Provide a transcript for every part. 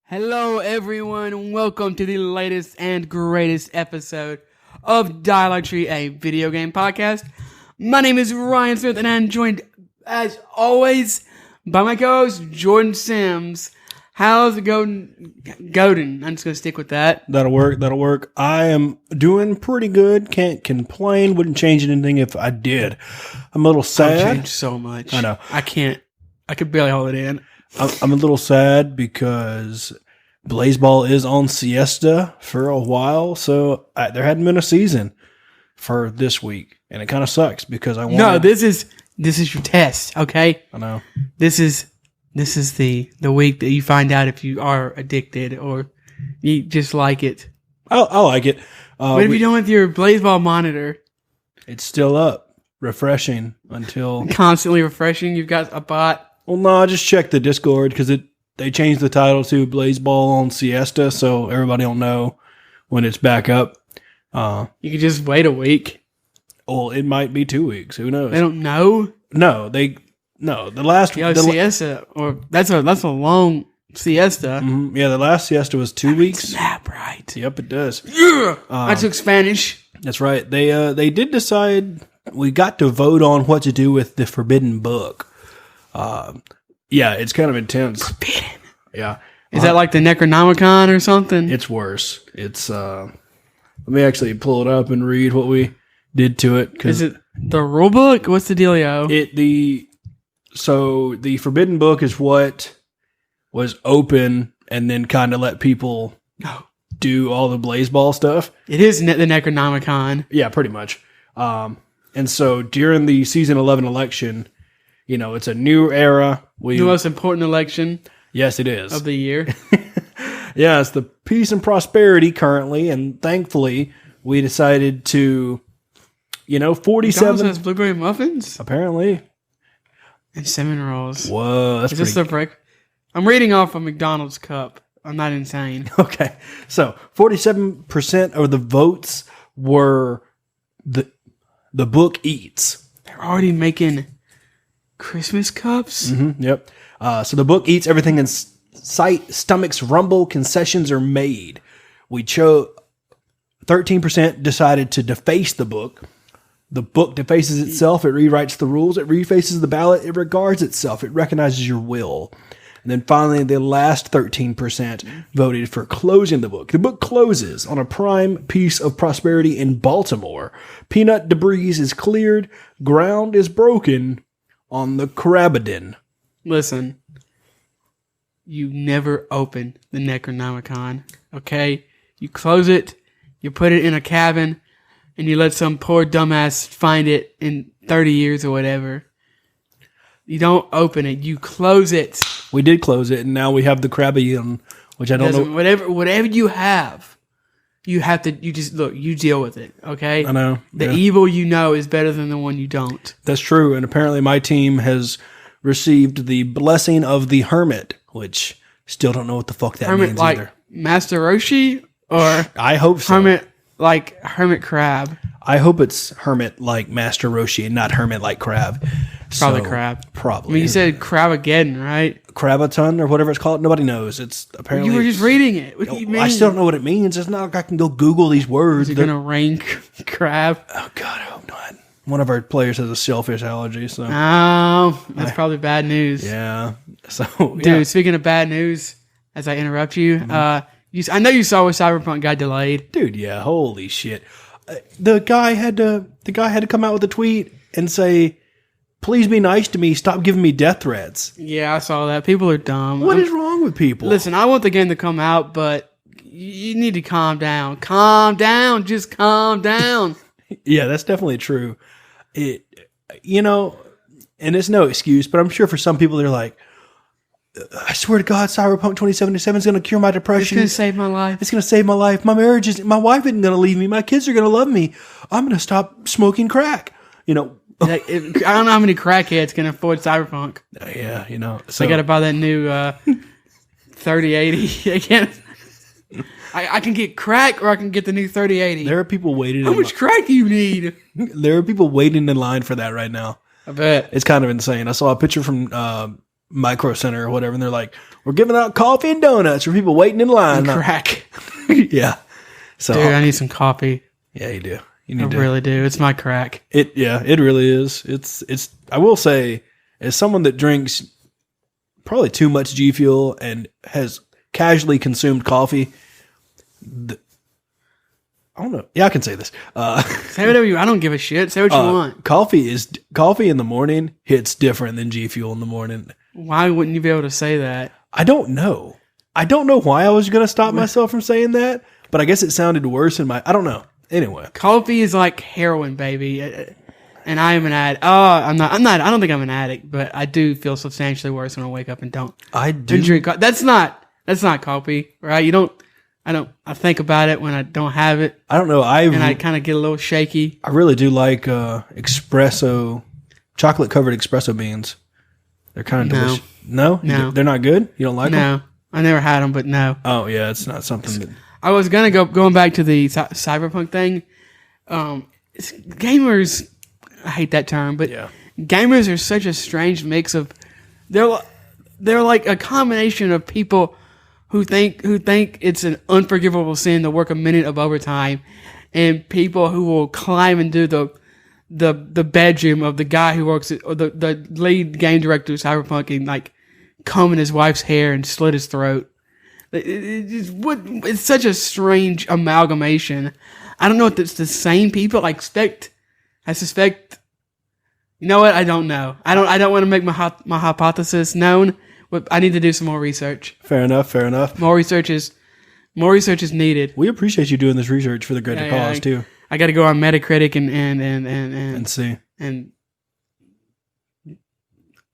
Hello, everyone, and welcome to the latest and greatest episode of Dialogue Tree, a video game podcast. My name is Ryan Smith, and I'm joined, as always, by my co-host, Jordan Sims. How's it going? Godin. I'm just going to stick with that. That'll work. I am doing pretty good. Can't complain. Wouldn't change anything if I did. I'm a little I've sad. changed so much. I know. I can't. I could barely hold it in. I'm a little sad because Blaseball is on siesta for a while, so there hadn't been a season for this week, and it kind of sucks because I want. No, this is your test, okay? I know. This is the week that you find out if you are addicted or you just like it. I like it. What have you done with your Blaseball monitor? It's still up, refreshing until Constantly refreshing. You've got a bot. Well, no, I just checked the Discord because they changed the title to Blaseball on Siesta, so everybody will know when it's back up. You could just wait a week. Well, it might be 2 weeks. Who knows? They don't know. No, the last Siesta, or that's a long siesta. the last siesta was 2 weeks. Snap, right? Yep, it does. Yeah. I took Spanish. That's right. They did decide we got to vote on what to do with the Forbidden Book. Yeah, it's kind of intense. Forbidden. Yeah. Is that like the Necronomicon or something? It's worse. It's let me actually pull it up and read what we did to it. Is it the rule book? What's the dealio? So the Forbidden Book is what was open and then kind of let people do all the Blaseball stuff. It is the Necronomicon. Yeah, pretty much. And so during the season 11 election, it's a new era. The most important election. Yes, it is. Of the year. Yeah, it's the peace and prosperity currently, and thankfully we decided to, 47. McDonald's has blueberry muffins? Apparently. And cinnamon rolls. Whoa, that's Is this the break? I'm reading off a McDonald's cup. I'm not insane. Okay, so 47% of the votes were the book eats. They're already making Christmas cups? Mm-hmm, yep. So the book eats everything in sight. Stomachs rumble. Concessions are made. We chose 13% decided to deface the book. The book defaces itself. It rewrites the rules. It refaces the ballot. It regards itself. It recognizes your will. And then finally, the last 13% voted for closing the book. The book closes on a prime piece of prosperity in Baltimore. Peanut debris is cleared. Ground is broken on the Crabadin. Listen, you never open the Necronomicon, okay? You close it, you put it in a cabin, and you let some poor dumbass find it in 30 years or whatever. You don't open it, you close it. We did close it, and now we have the Crabadin, which I don't know. Whatever you have, you deal with it, okay? I know. The evil you know is better than the one you don't. That's true, and apparently my team has received the blessing of the Hermit, which still don't know what the fuck that means like either. Master Roshi, or I hope so. Hermit like Hermit Crab? I hope it's Hermit like Master Roshi and not Hermit like Crab. Probably Crab. Probably. I mean, you said Crabageddon, right? Crabaton or whatever it's called. Nobody knows. It's apparently... You were just reading it. What do you mean? I still don't know what it means. It's not like I can go Google these words. Is it going to rank Crab? Oh, God, I hope not. One of our players has a shellfish allergy, so... Oh, that's probably bad news. Yeah. So, Dude, speaking of bad news, as I interrupt you, I know you saw where Cyberpunk got delayed. Dude, yeah, holy shit. The guy had to come out with a tweet and say, "Please be nice to me. Stop giving me death threats." Yeah, I saw that. People are dumb. What is wrong with people? Listen, I want the game to come out, but you need to calm down. Calm down. Just calm down. Yeah, that's definitely true. And it's no excuse, but I'm sure for some people they're like, I swear to God, Cyberpunk 2077 is going to cure my depression. It's going to save my life. It's going to save my life. My wife isn't going to leave me. My kids are going to love me. I'm going to stop smoking crack. I don't know how many crackheads can afford Cyberpunk. Yeah, So I got to buy that new 3080 again. I can get crack or I can get the new 3080. There are people waiting. How much crack do you need? There are people waiting in line for that right now. I bet. It's kind of insane. I saw a picture from Micro Center or whatever, and they're like, "We're giving out coffee and donuts for people waiting in line." Crack. Yeah. So Dude, I need some coffee. yeah, you do. You I need to. really do. It's my crack. It really is. It's. I will say, as someone that drinks probably too much G Fuel and has casually consumed coffee, I don't know. Yeah, I can say this. Say whatever you. I don't give a shit. Say what you want. Coffee in the morning hits different than G Fuel in the morning. Why wouldn't you be able to say that? I don't know. I don't know why I was going to stop myself from saying that, but I guess it sounded worse in my. I don't know. Anyway, Coffee is like heroin, baby. And I am an addict. Oh, I'm not. I don't think I'm an addict, but I do feel substantially worse when I wake up and don't. I do. And drink. That's not coffee, right? I think about it when I don't have it, I don't know. and I kind of get a little shaky. I really do like espresso, chocolate covered espresso beans. They're kind of delicious. No, No. They're not good. You don't like them? No, I never had them, but no. Oh yeah, it's not something that. I was gonna going back to the cyberpunk thing. Gamers, I hate that term, but Yeah. gamers are such a strange mix of. They're like a combination of people who think it's an unforgivable sin to work a minute of overtime, and people who will climb into the bedroom of the guy who works at, or the lead game director of Cyberpunk, and like comb in his wife's hair and slit his throat. It's such a strange amalgamation. I don't know if it's the same people. I suspect. You know what? I don't know. I don't want to make my hypothesis known, but I need to do some more research. Fair enough. More research is needed. We appreciate you doing this research for the greater cause too. I got to go on Metacritic and see. And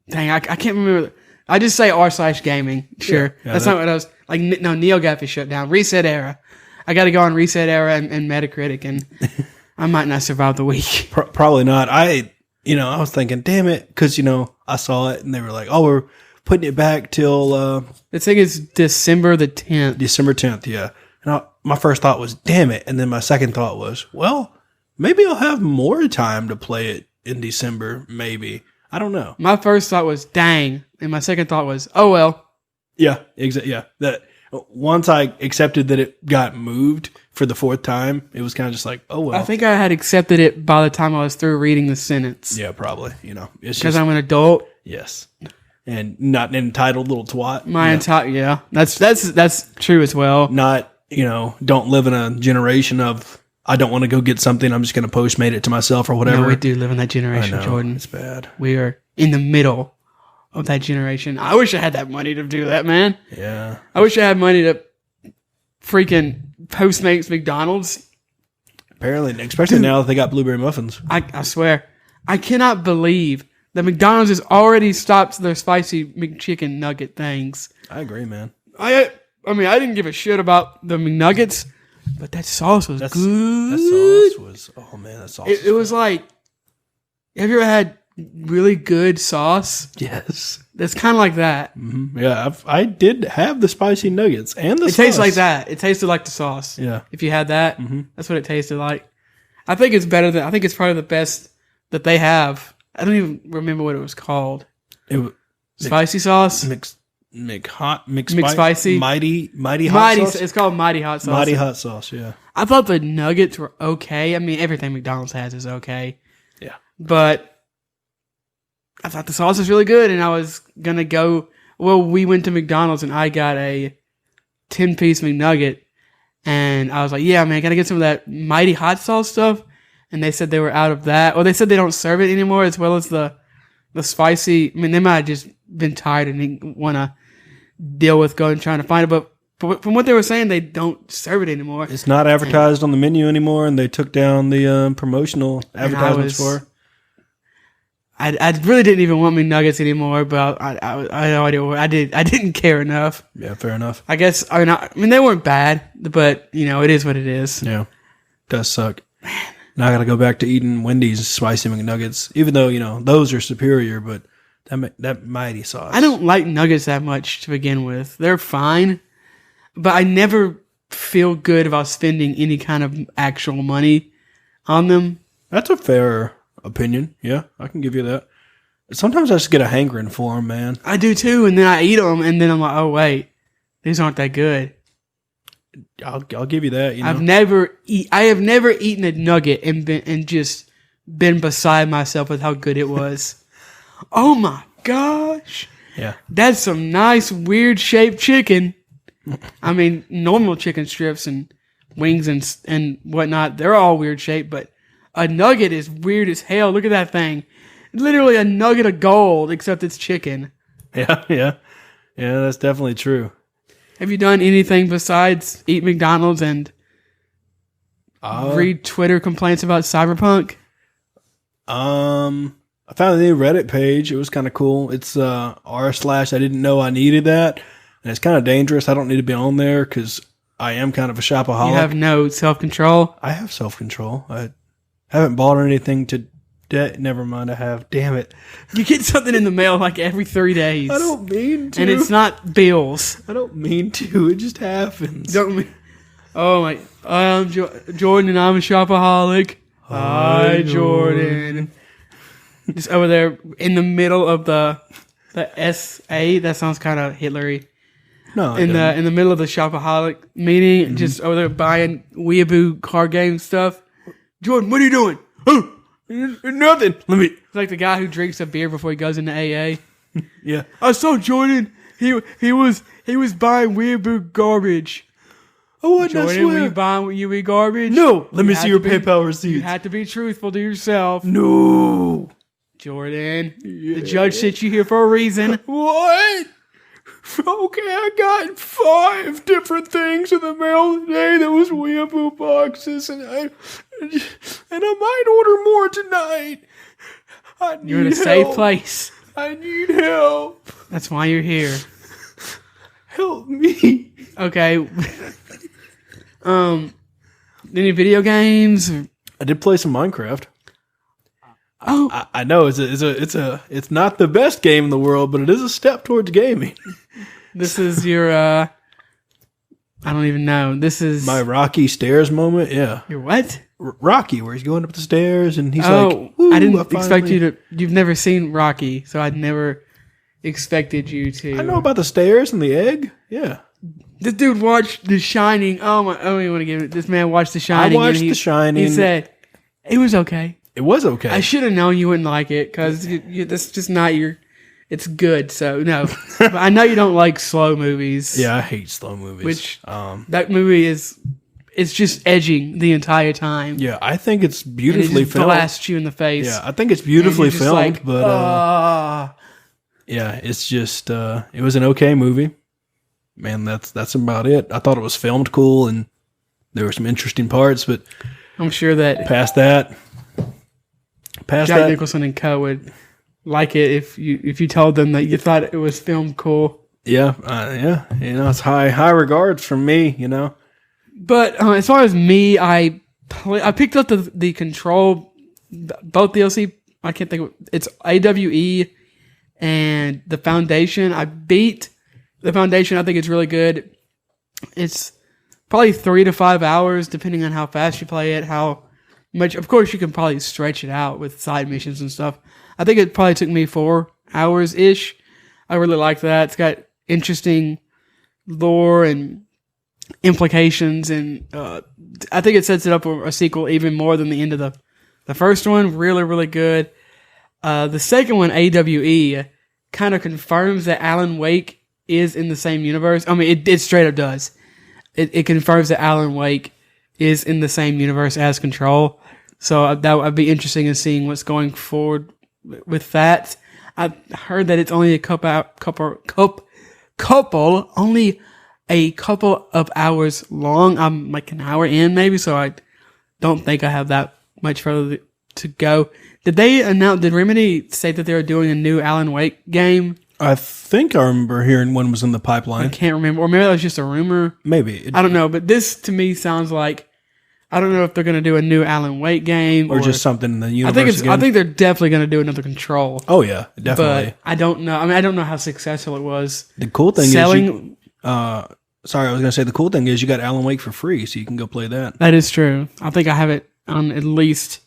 dang, I can't remember. I just say r/gaming. Sure, Yeah, that's not what I was like. No, NeoGAF is shut down. Reset Era. I got to go on Reset Era and Metacritic, and I might not survive the week. Probably not. I was thinking, damn it, because I saw it and they were like, oh, we're putting it back till The thing is December the 10th. December 10th. Yeah, and my first thought was, damn it, and then my second thought was, well, maybe I'll have more time to play it in December. Maybe. I don't know. My first thought was, dang, and my second thought was, oh well. Yeah, exactly. Yeah, that once I accepted that it got moved for the fourth time, it was kind of just like, oh well. I think I had accepted it by the time I was through reading the sentence. Yeah, probably. It's Because just I'm an adult. yes, and not an entitled little twat. Yeah, that's true as well. Not don't live in a generation of I don't want to go get something. I'm just going to Postmate it to myself or whatever. No, we do live in that I generation, know, Jordan. it's bad. We are in the middle of that generation. I wish I had that money to do that, man. Yeah, I wish I had money to freaking Postmates McDonald's. apparently, especially now that they got blueberry muffins. I swear. I cannot believe that McDonald's has already stopped their spicy McChicken nugget things. I agree, man. I mean, I didn't give a shit about the McNuggets, but that sauce was good. That sauce was. Oh man, that sauce. It was like, have you ever had really good sauce? yes. That's kind of like that. Mm-hmm. Yeah, I did have the spicy nuggets and the. It tastes like that. It tasted like the sauce. Yeah. If you had that, Mm-hmm. that's what it tasted like. I think it's better than. I think it's probably the best that they have. I don't even remember what it was called. Spicy sauce. McSpicy, mighty hot sauce. It's called Mighty Hot Sauce. Mighty hot sauce. Yeah. I thought the nuggets were okay. I mean, everything McDonald's has is okay. Yeah. But I thought the sauce was really good, and I was gonna go. Well, we went to McDonald's, and I got a 10-piece McNugget, and I was like, "Yeah, man, can I get some of that Mighty Hot Sauce stuff?" And they said they were out of that, or they said they don't serve it anymore, as well as the spicy. I mean, they might have just been tired and didn't want to deal with going trying to find it, but from what they were saying, they don't serve it anymore. It's not advertised on the menu anymore, and they took down the promotional advertisements for it. I really didn't even want McNuggets anymore, but I had no idea what I did. I didn't care enough. Yeah, fair enough. I guess I mean they weren't bad, but it is what it is. Yeah, does suck. Man. Now I got to go back to eating Wendy's spicy McNuggets, even though those are superior, but that mighty sauce. I don't like nuggets that much to begin with. They're fine, but I never feel good about spending any kind of actual money on them. That's a fair opinion. Yeah, I can give you that. Sometimes I just get a hankering for them, man. I do too, and then I eat them, and then I'm like, oh wait, these aren't that good. I'll give you that. You know? I have never eaten a nugget and just been beside myself with how good it was. Oh my gosh. Yeah. That's some nice weird shaped chicken. I mean, normal chicken strips and wings and whatnot, they're all weird shaped, but a nugget is weird as hell. Look at that thing. Literally a nugget of gold, except it's chicken. Yeah, that's definitely true. Have you done anything besides eat McDonald's and read Twitter complaints about Cyberpunk? I found a new Reddit page. It was kind of cool. It's r/ I didn't know I needed that, and it's kind of dangerous. I don't need to be on there because I am kind of a shopaholic. You have no self-control? I have self-control. I haven't bought anything to never mind, I have. Damn it. You get something in the mail like every 3 days. I don't mean to. And it's not bills. I don't mean to. It just happens. Oh my. I'm Jordan and I'm a shopaholic. Hi, Jordan. Just over there in the middle of the SA. That sounds kind of Hitlery. No, in the middle of the shopaholic meeting, just over there buying weeaboo card game stuff. Jordan, what are you doing? Oh, nothing. It's like the guy who drinks a beer before he goes into AA. Yeah. I saw Jordan. He was buying weeaboo garbage. Oh, what? Jordan, were you buying weeaboo garbage? No. Let me see your PayPal receipts. You had to be truthful to yourself. No. Jordan, the judge sent you here for a reason. What? Okay, I got 5 different things in the mail today that was weeaboo boxes, and I might order more tonight. You're in a safe place. I need help. That's why you're here. Help me. Okay. Any video games? I did play some Minecraft. Oh, I know it's not the best game in the world, but it is a step towards gaming. This is your I don't even know. This is my Rocky stairs moment. Yeah, your what? Rocky, where he's going up the stairs and he's like, Woo, I didn't expect you to. You've never seen Rocky, so I'd never expected you to. I know about the stairs and the egg. Yeah. This dude watched The Shining. Oh my! I don't even want to give it. This man watched The Shining. I watched The Shining. He said it was okay. It was okay. I should have known you wouldn't like it because that's just not your. It's good, so no. But I know you don't like slow movies. Yeah, I hate slow movies. Which that movie is. It's just edging the entire time. Yeah, I think it's beautifully filmed. Blasts you in the face. Yeah, I think it's beautifully filmed, like, but yeah, it's just it was an okay movie. Man, that's about it. I thought it was filmed cool and there were some interesting parts, but I'm sure that past that, Jack Nicholson and co would like it if you told them that you thought it was filmed cool. Yeah, yeah. You know, it's high regards from me. You know, but as far as me, I picked up the Control, both DLC. I can't think of it's AWE and the Foundation. I beat the Foundation. I think it's really good. It's probably 3 to 5 hours, depending on how fast you play it, how much. Of course, you can probably stretch it out with side missions and stuff. I think it probably took me 4 hours ish. I really like that. It's got interesting lore and implications, and I think it sets it up for a sequel even more than the end of the first one. Really, really good. The second one, AWE, kind of confirms that Alan Wake is in the same universe. I mean, it straight up does. It confirms that Alan Wake is in the same universe as Control. So that would be interesting in seeing what's going forward with that. I heard that it's only only a couple of hours long. I'm like an hour in maybe, so I don't think I have that much further to go. Did Remedy say that they were doing a new Alan Wake game? I think I remember hearing one was in the pipeline. I can't remember. Or maybe that was just a rumor. Maybe. I don't know. But this, to me, sounds like... I don't know if they're going to do a new Alan Wake game. Or just something in the universe I think they're definitely going to do another Control. Oh, yeah. Definitely. But I don't know. I mean, I don't know how successful it was. The cool thing is... sorry, I was going to say the cool thing is you got Alan Wake for free, so you can go play that. That is true. I think I have it on at least...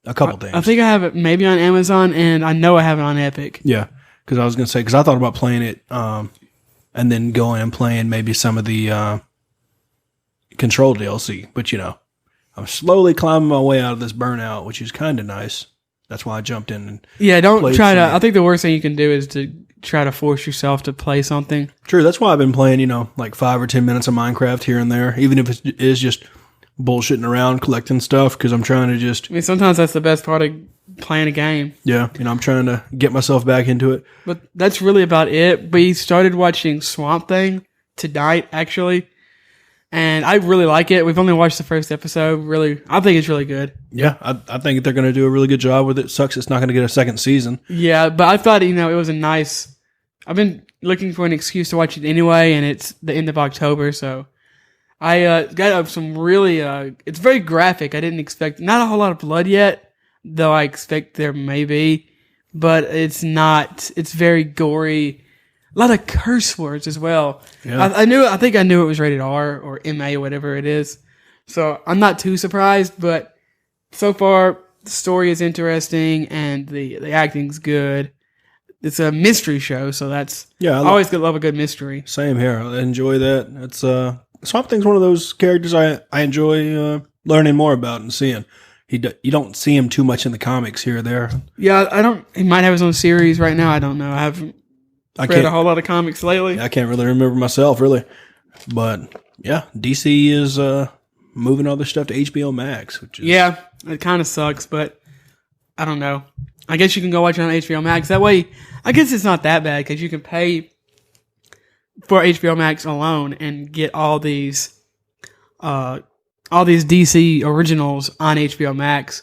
a couple things. I think I have it maybe on Amazon, and I know I have it on Epic. Yeah, because I was going to say, because I thought about playing it and then going and playing maybe some of the Control DLC. But, I'm slowly climbing my way out of this burnout, which is kind of nice. That's why I jumped in. And Yeah, don't played try to. some- I think the worst thing you can do is to try to force yourself to play something. True, that's why I've been playing, like 5 or 10 minutes of Minecraft here and there, even if it is just bullshitting around, collecting stuff, because I'm trying to just, I mean, sometimes that's the best part of playing a game. I'm trying to get myself back into it. But that's really about it. We started watching Swamp Thing tonight, actually. And I really like it. We've only watched the first episode. Really, I think it's really good. Yeah, I think they're going to do a really good job with it. Sucks it's not going to get a second season. Yeah, but I thought, it was a nice... I've been looking for an excuse to watch it anyway, and it's the end of October, so... I got some really... it's very graphic. I didn't expect... Not a whole lot of blood yet, though I expect there may be. But it's not... It's very gory... A lot of curse words as well. Yeah. I think I knew it was rated R or MA, whatever it is. So I'm not too surprised, but so far the story is interesting and the acting's good. It's a mystery show, so that's I always love a good mystery. Same here. I enjoy that. It's Swamp Thing's one of those characters I enjoy learning more about and seeing. You don't see him too much in the comics here or there. Yeah, I don't. He might have his own series right now. I don't know. I haven't read a whole lot of comics lately. I can't really remember myself, really. But, yeah, DC is moving all their stuff to HBO Max. Which is, yeah, it kind of sucks, but I don't know. I guess you can go watch it on HBO Max. That way, I guess it's not that bad because you can pay for HBO Max alone and get all these DC originals on HBO Max.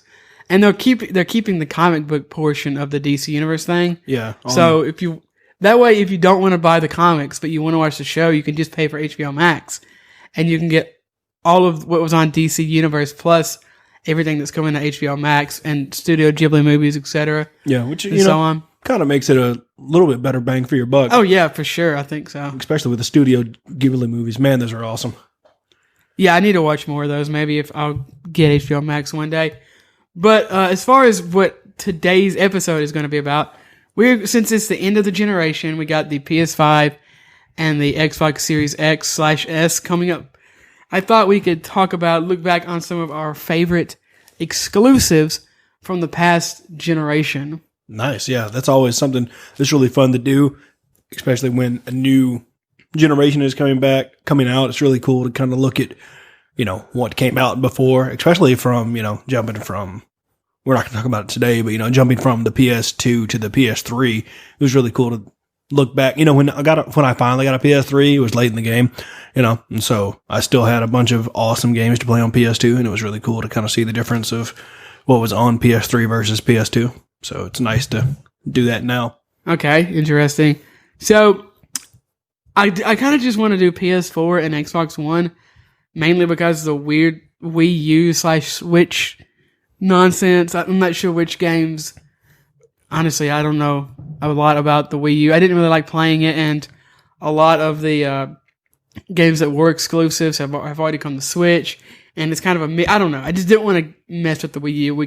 And they're keeping the comic book portion of the DC Universe thing. Yeah. So if you don't want to buy the comics, but you want to watch the show, you can just pay for HBO Max. And you can get all of what was on DC Universe plus everything that's coming to HBO Max and Studio Ghibli movies, etc. Yeah, which, so on. Kind of makes it a little bit better bang for your buck. Oh, yeah, for sure. I think so. Especially with the Studio Ghibli movies. Man, those are awesome. Yeah, I need to watch more of those. Maybe if I'll get HBO Max one day. But as far as what today's episode is going to be about, since it's the end of the generation, we got the PS5 and the Xbox Series X/S coming up. I thought we could look back on some of our favorite exclusives from the past generation. Nice, yeah. That's always something that's really fun to do, especially when a new generation is coming out. It's really cool to kind of look at, what came out before, especially from, jumping from, we're not going to talk about it today, but, jumping from the PS2 to the PS3. It was really cool to look back. When I finally got a PS3, it was late in the game, and so I still had a bunch of awesome games to play on PS2, and it was really cool to kind of see the difference of what was on PS3 versus PS2. So it's nice to do that now. Okay, interesting. So I kind of just want to do PS4 and Xbox One, mainly because of the weird Wii U/Switch nonsense. I'm not sure which games. Honestly, I don't know a lot about the Wii U. I didn't really like playing it, and a lot of the games that were exclusives have already come to Switch, and it's kind of I don't know. I just didn't want to mess with the Wii U.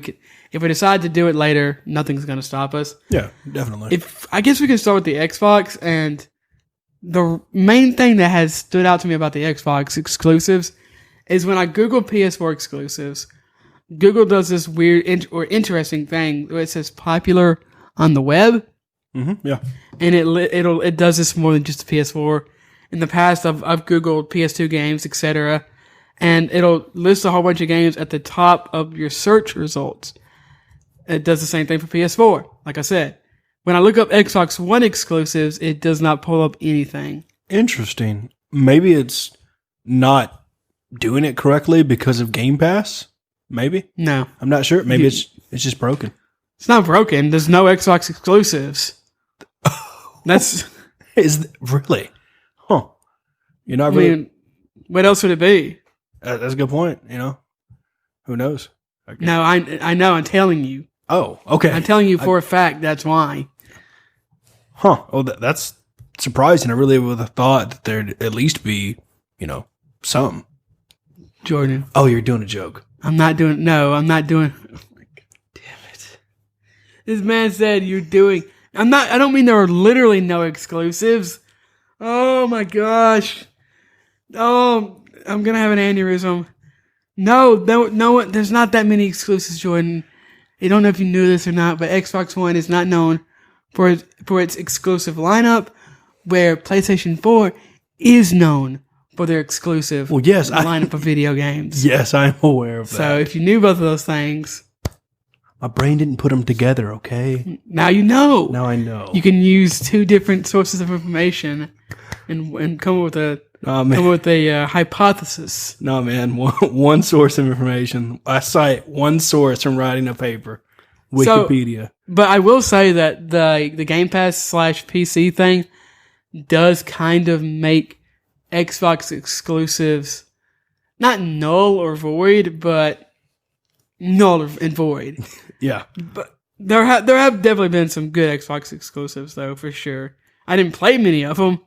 If we decide to do it later, nothing's going to stop us. Yeah, definitely. I guess we can start with the Xbox, and the main thing that has stood out to me about the Xbox exclusives is when I Google PS4 exclusives, Google does this weird or interesting thing where it says popular on the web. Mm-hmm, yeah. And it does this more than just the PS4. In the past, I've Googled PS2 games, etc., and it'll list a whole bunch of games at the top of your search results. It does the same thing for PS4, like I said. When I look up Xbox One exclusives, it does not pull up anything. Interesting. Maybe it's not doing it correctly because of Game Pass? Maybe? No. I'm not sure. Maybe it's just broken. It's not broken. There's no Xbox exclusives. That's... Really? Huh. You're not really... I mean, what else would it be? That's a good point, Who knows? No, I know. I'm telling you. Oh, okay. I'm telling you for a fact that's why. Huh. Oh, that's surprising. I really would have thought that there'd at least be, some. Jordan. Oh, you're doing a joke. I'm not doing... No, I'm not doing... Oh my God damn This man said you're doing. I don't mean there are literally no exclusives. Oh my gosh. Oh, I'm gonna have an aneurysm. No, there's not that many exclusives, Jordan. I don't know if you knew this or not, but Xbox One is not known for its exclusive lineup, where PlayStation 4 is known for their exclusive lineup of video games. Yes, I'm aware of that. So if you knew both of those things, my brain didn't put them together, okay? now you know. Now I know. You can use two different sources of information and come up with a hypothesis. No, man. One source of information. I cite one source from writing a paper. Wikipedia. But I will say that the Game Pass / PC thing does kind of make Xbox exclusives not null or void, but null and void. Yeah. But there have definitely been some good Xbox exclusives, though, for sure. I didn't play many of them,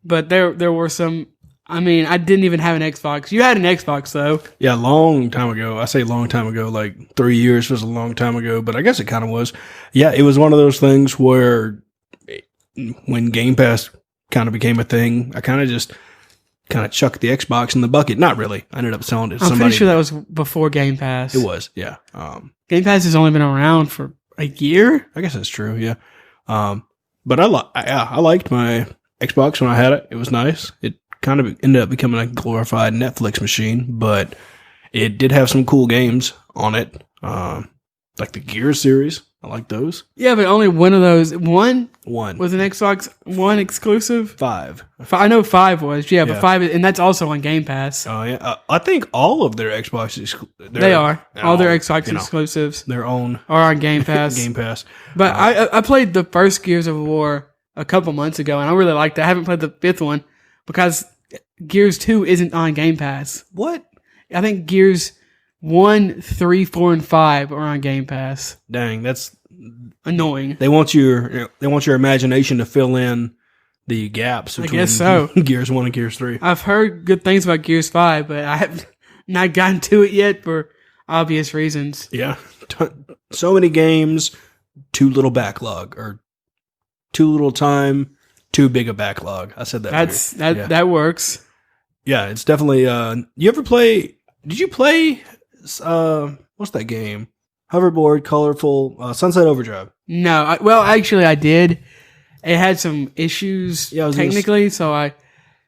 but there were some. I mean, I didn't even have an Xbox. You had an Xbox, though. Yeah, long time ago. I say long time ago, like 3 years was a long time ago, but I guess it kind of was. Yeah, it was one of those things where when Game Pass kind of became a thing, I kind of chucked the Xbox in the bucket. Not really. I ended up selling it to somebody. I'm pretty sure that was before Game Pass. It was, yeah. Game Pass has only been around for a year. I guess that's true, yeah. But I liked my Xbox when I had it. It was nice. It kind of ended up becoming a glorified Netflix machine, but it did have some cool games on it, like the Gears series. I like those. Yeah, but only one of those. One was an Xbox One exclusive. 5. I know 5 was. Yeah, but Yeah. 5, and that's also on Game Pass. Oh yeah, I think all of their Xbox They are. All their Xbox exclusives their own are on Game Pass. Game Pass. But I played the first Gears of War a couple months ago, and I really liked it. I haven't played the 5th one because Gears 2 isn't on Game Pass. What? I think Gears 1, 3, 4, and 5 are on Game Pass. Dang, that's annoying. They want your imagination to fill in the gaps between I guess so. Gears 1 and Gears 3. I've heard good things about Gears 5, but I have not gotten to it yet for obvious reasons. Yeah. So many games, too little backlog, or too little time, too big a backlog. I said that. That works. Yeah, it's definitely you ever play did you play what's that game? Hoverboard, colorful, Sunset Overdrive. No, actually I did. It had some issues technically, so I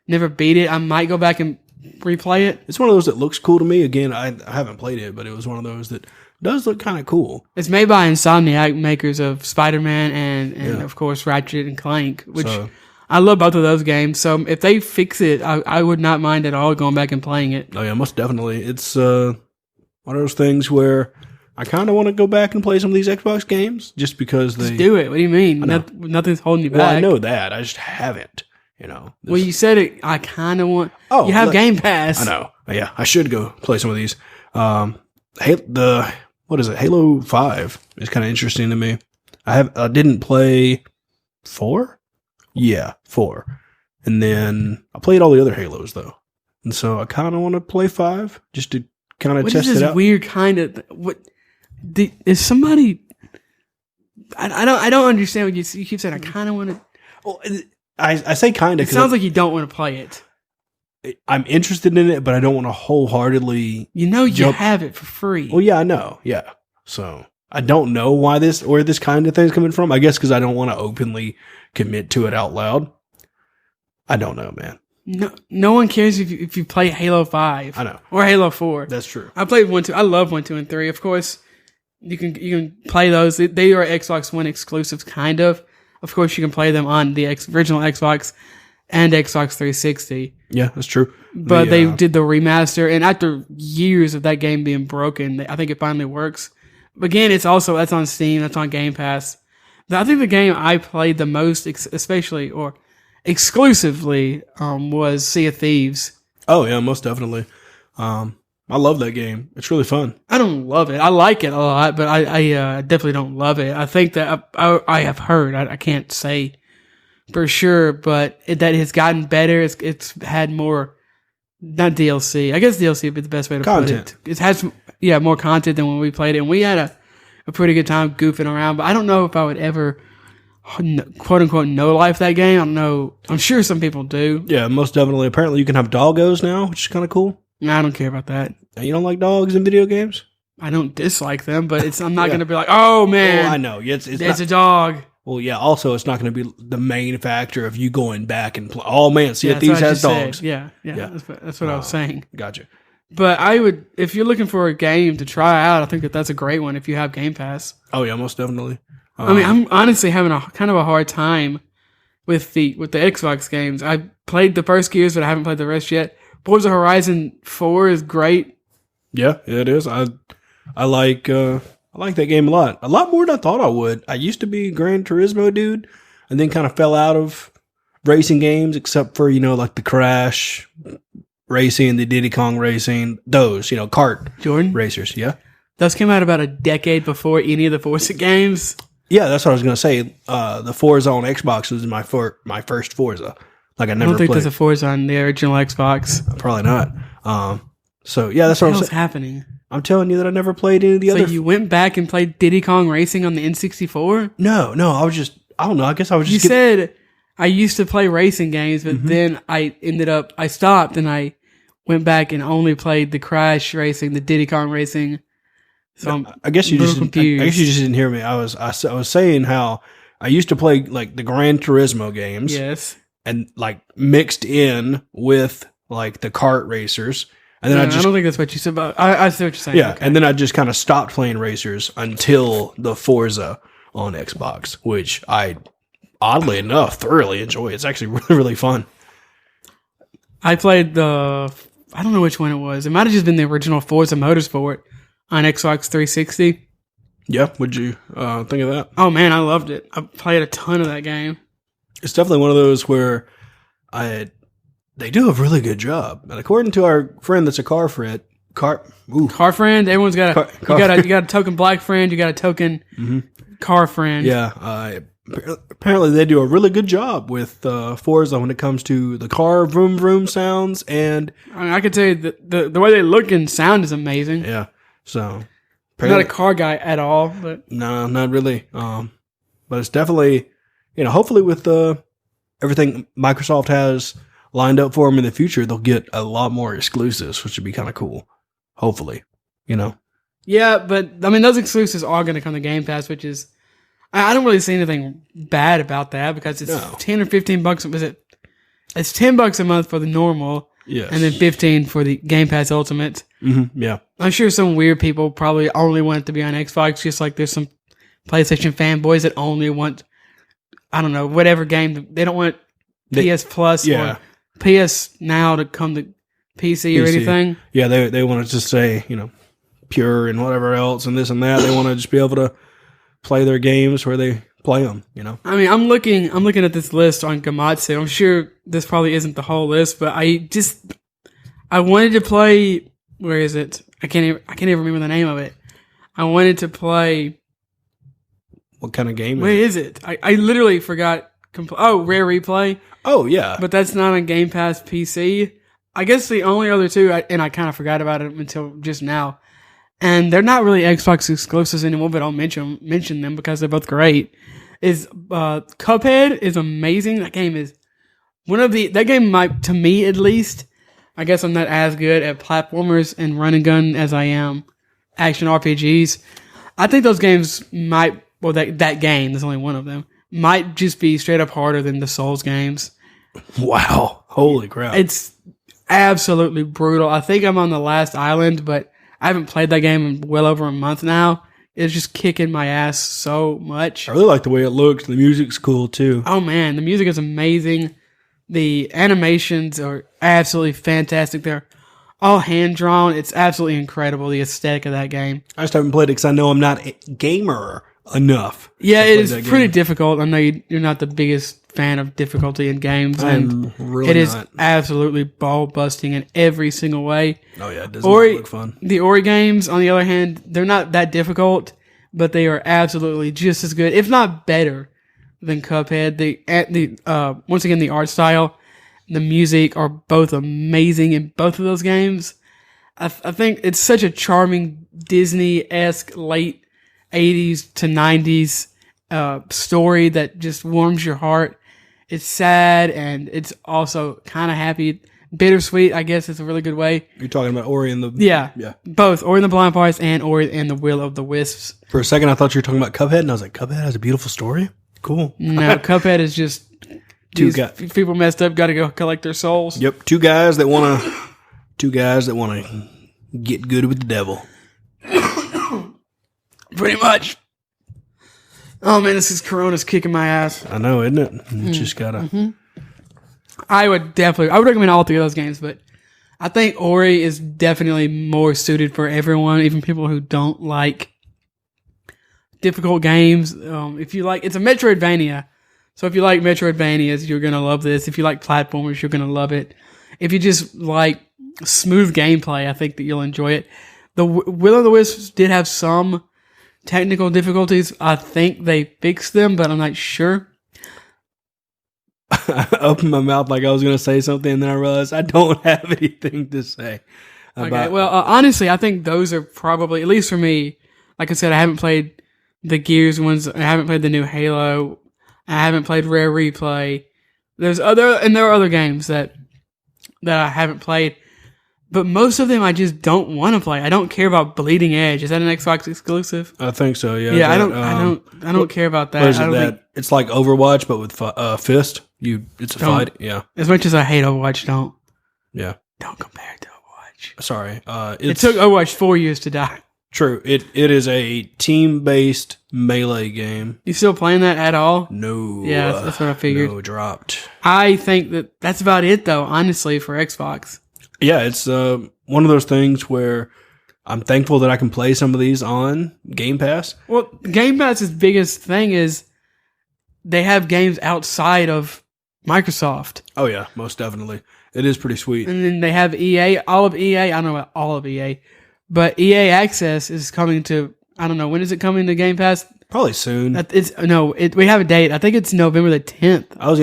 never beat it. I might go back and replay it. It's one of those that looks cool to me. Again, I haven't played it, but it was one of those that does look kind of cool. It's made by Insomniac, makers of Spider-Man and of course Ratchet and Clank, which I love both of those games. So if they fix it, I would not mind at all going back and playing it. Oh yeah, most definitely. It's one of those things where I kind of want to go back and play some of these Xbox games just because they... Just do it. What do you mean? Nothing's holding you back. Well, I know that. I just haven't, Well, you said it. I kind of want... Oh, you have Game Pass. I know. Yeah, I should go play some of these. What is it? Halo 5 is kind of interesting to me. I didn't play 4? Yeah, 4. And then I played all the other Halos, though. And so I kind of want to play 5 just to kind of test it out. What is this weird kind of... Is somebody? I don't understand what you keep saying. I kind of want to. Well, I say kind of. It sounds like you don't want to play it. I'm interested in it, but I don't want to wholeheartedly. You have it for free. Well, yeah, I know. Yeah, so I don't know where this kind of thing's coming from. I guess because I don't want to openly commit to it out loud. I don't know, man. No one cares if you play Halo 5. I know. Or Halo 4. That's true. I played 1, 2. I love 1, 2, and 3. Of course, you can play those. They are Xbox One exclusives, kind of. Of course, you can play them on the original Xbox and Xbox 360. Yeah, that's true. But they did the remaster, and after years of that game being broken, I think it finally works. But again, that's on Steam, that's on Game Pass. But I think the game I played the most, especially or exclusively, was Sea of Thieves. Oh yeah, most definitely. I love that game. It's really fun. I don't love it. I like it a lot, but I definitely don't love it. I think that I have heard. I can't say for sure, but that has gotten better. It's had more, not DLC. I guess DLC would be the best way to put it. It has more content than when we played it. And we had a pretty good time goofing around. But I don't know if I would ever, quote unquote, no life that game. I don't know. I'm sure some people do. Yeah, most definitely. Apparently, you can have doggos now, which is kind of cool. I don't care about that. You don't like dogs in video games? I don't dislike them, but I'm not going to be like, oh man, Well, I know. It's it's not, a dog. well, yeah. Also, it's not going to be the main factor of you going back and play. Oh man, see Yeah, if that's these what I has just said. dogs. Yeah. Yeah. That's what I was saying. Gotcha. But I would, if you're looking for a game to try out, I think that's a great one if you have Game Pass. Oh yeah, most definitely. I mean, I'm honestly having a kind of a hard time with the Xbox games. I played the first Gears, but I haven't played the rest yet. Forza Horizon 4 is great. Yeah, it is. I like that game a lot more than I thought I would. I used to be a Gran Turismo dude, and then kind of fell out of racing games, except for like the Crash racing, the Diddy Kong racing, those kart Jordan, racers. Yeah, those came out about a decade before any of the Forza games. yeah, that's what I was gonna say. The Forza on Xbox was my first Forza. Like I I never don't think played. there's a Forza on the original Xbox. Probably not. So yeah, that's what I'm What's saying. happening? I'm telling you that I never played any of the So other. you went back and played Diddy Kong Racing on the N64? No, I was just. I don't know. I guess I was You just. said I used to play racing games, but then I stopped and I went back and only played the Crash Racing, the Diddy Kong Racing. So I'm I guess you a just. little I confused. guess you just didn't hear me. I was saying how I used to play like the Gran Turismo games, Yes. and like mixed in with like the kart racers, and then No, I I just. don't think that's what you said, but I see what you're saying. Yeah, Okay. and then I just kind of stopped playing racers until the Forza on Xbox, which I oddly enough thoroughly enjoy. It's actually really, really fun. I played I don't know which one it was. It might have just been the original Forza Motorsport on Xbox 360. Yeah, would you think of that? Oh man, I loved it. I played a ton of that game. It's definitely one of those where they do a really good job. And according to our friend that's a car friend, Car friend, everyone's got you got a token black friend, you got a token car friend. yeah, apparently they do a really good job with Forza when it comes to the car vroom vroom sounds and I mean, I can tell you the way they look and sound is amazing. yeah. So I'm not a car guy at all, but no, not really. But it's definitely hopefully with everything Microsoft has lined up for them in the future, they'll get a lot more exclusives, which would be kind of cool. Hopefully, yeah, but I mean those exclusives are going to come to Game Pass, which is I don't really see anything bad about that because it's No. $10 or $15. It's $10 a month for the normal, Yes, and then $15 for the Game Pass Ultimate. yeah. I'm sure some weird people probably only want it to be on Xbox, just like there's some PlayStation fanboys that only want, I don't know, whatever game. They don't want PS Plus yeah. or PS Now to come to PC or PC. anything. Yeah, they want to just say, pure and whatever else and this and that. They want to just be able to play their games where they play them, I mean, I'm looking at this list on Gamatsu. I'm sure this probably isn't the whole list, but I wanted to play, where is it? I can't even remember the name of it. I wanted to play, What kind of game where is is it? I literally forgot. Rare Replay. Oh, yeah. But that's not on Game Pass PC. I guess the only other two, and I kind of forgot about it until just now, and they're not really Xbox exclusives anymore, but I'll mention them because they're both great. Is Cuphead is amazing. That game is that game might, to me at least, I guess I'm not as good at platformers and run and gun as I am action RPGs. I think those games might, that game, there's only one of them, might just be straight up harder than the Souls games. Wow. Holy crap. It's absolutely brutal. I think I'm on the last island, but I haven't played that game in well over a month now. It's just kicking my ass so much. I really like the way it looks. The music's cool, too. Oh man, the music is amazing. The animations are absolutely fantastic. They're all hand drawn. It's absolutely incredible, the aesthetic of that game. I just haven't played it because I know I'm not a gamer enough. Yeah, to it play is that pretty game. difficult. I know you're not the biggest fan of difficulty in games, and I'm really it is not. absolutely ball busting in every single way. Oh, yeah. It does Ori, not look fun. the Ori games, on the other hand, they're not that difficult, but they are absolutely just as good, if not better, than Cuphead. Once again, the art style, the music are both amazing in both of those games. I think it's such a charming Disney-esque late 80s to 90s story that just warms your heart. It's sad and it's also kind of happy. Bittersweet, I guess, is a really good way. You're talking about Ori and the... Yeah. Both Ori and the Blind Forest and Ori and the Will of the Wisps. For a second, I thought you were talking about Cuphead, and I was like, Cuphead has a beautiful story? Cool. No, Cuphead is just... people messed up, got to go collect their souls. Yep, two guys that want to get good with the devil. Pretty much. Oh man, Corona's kicking my ass. I know, isn't it? You just gotta... I would recommend all three of those games, but I think Ori is definitely more suited for everyone, even people who don't like difficult games. If you like, it's a Metroidvania. So if you like Metroidvanias, you're going to love this. If you like platformers, you're going to love it. If you just like smooth gameplay, I think that you'll enjoy it. The Will of the Wisps did have some technical difficulties. I think they fixed them, but I'm not sure. I opened my mouth like I was going to say something, and then I realized I don't have anything to say. Okay, well, honestly, I think those are probably, at least for me, like I said, I haven't played the Gears ones. I haven't played the new Halo. I haven't played Rare Replay. There are other games that I haven't played, but most of them I just don't want to play. I don't care about Bleeding Edge. Is that an Xbox exclusive? I think so. Yeah. Yeah, I don't care about that. What is it it's like Overwatch, but with fist. It's a fight. Yeah. As much as I hate Overwatch, don't compare it to Overwatch. Sorry. It took Overwatch 4 years to die. True. It is a team-based melee game. You still playing that at all? No. Yeah, that's what I figured. No, dropped. I think that's about it, though, honestly, for Xbox. Yeah, it's one of those things where I'm thankful that I can play some of these on Game Pass. Well, Game Pass's biggest thing is they have games outside of Microsoft. Oh, yeah, most definitely. It is pretty sweet. And then they have EA, all of EA. I don't know about all of EA. But EA Access is coming to, I don't know, when is it coming to Game Pass? Probably soon. We have a date. I think it's November the 10th. I was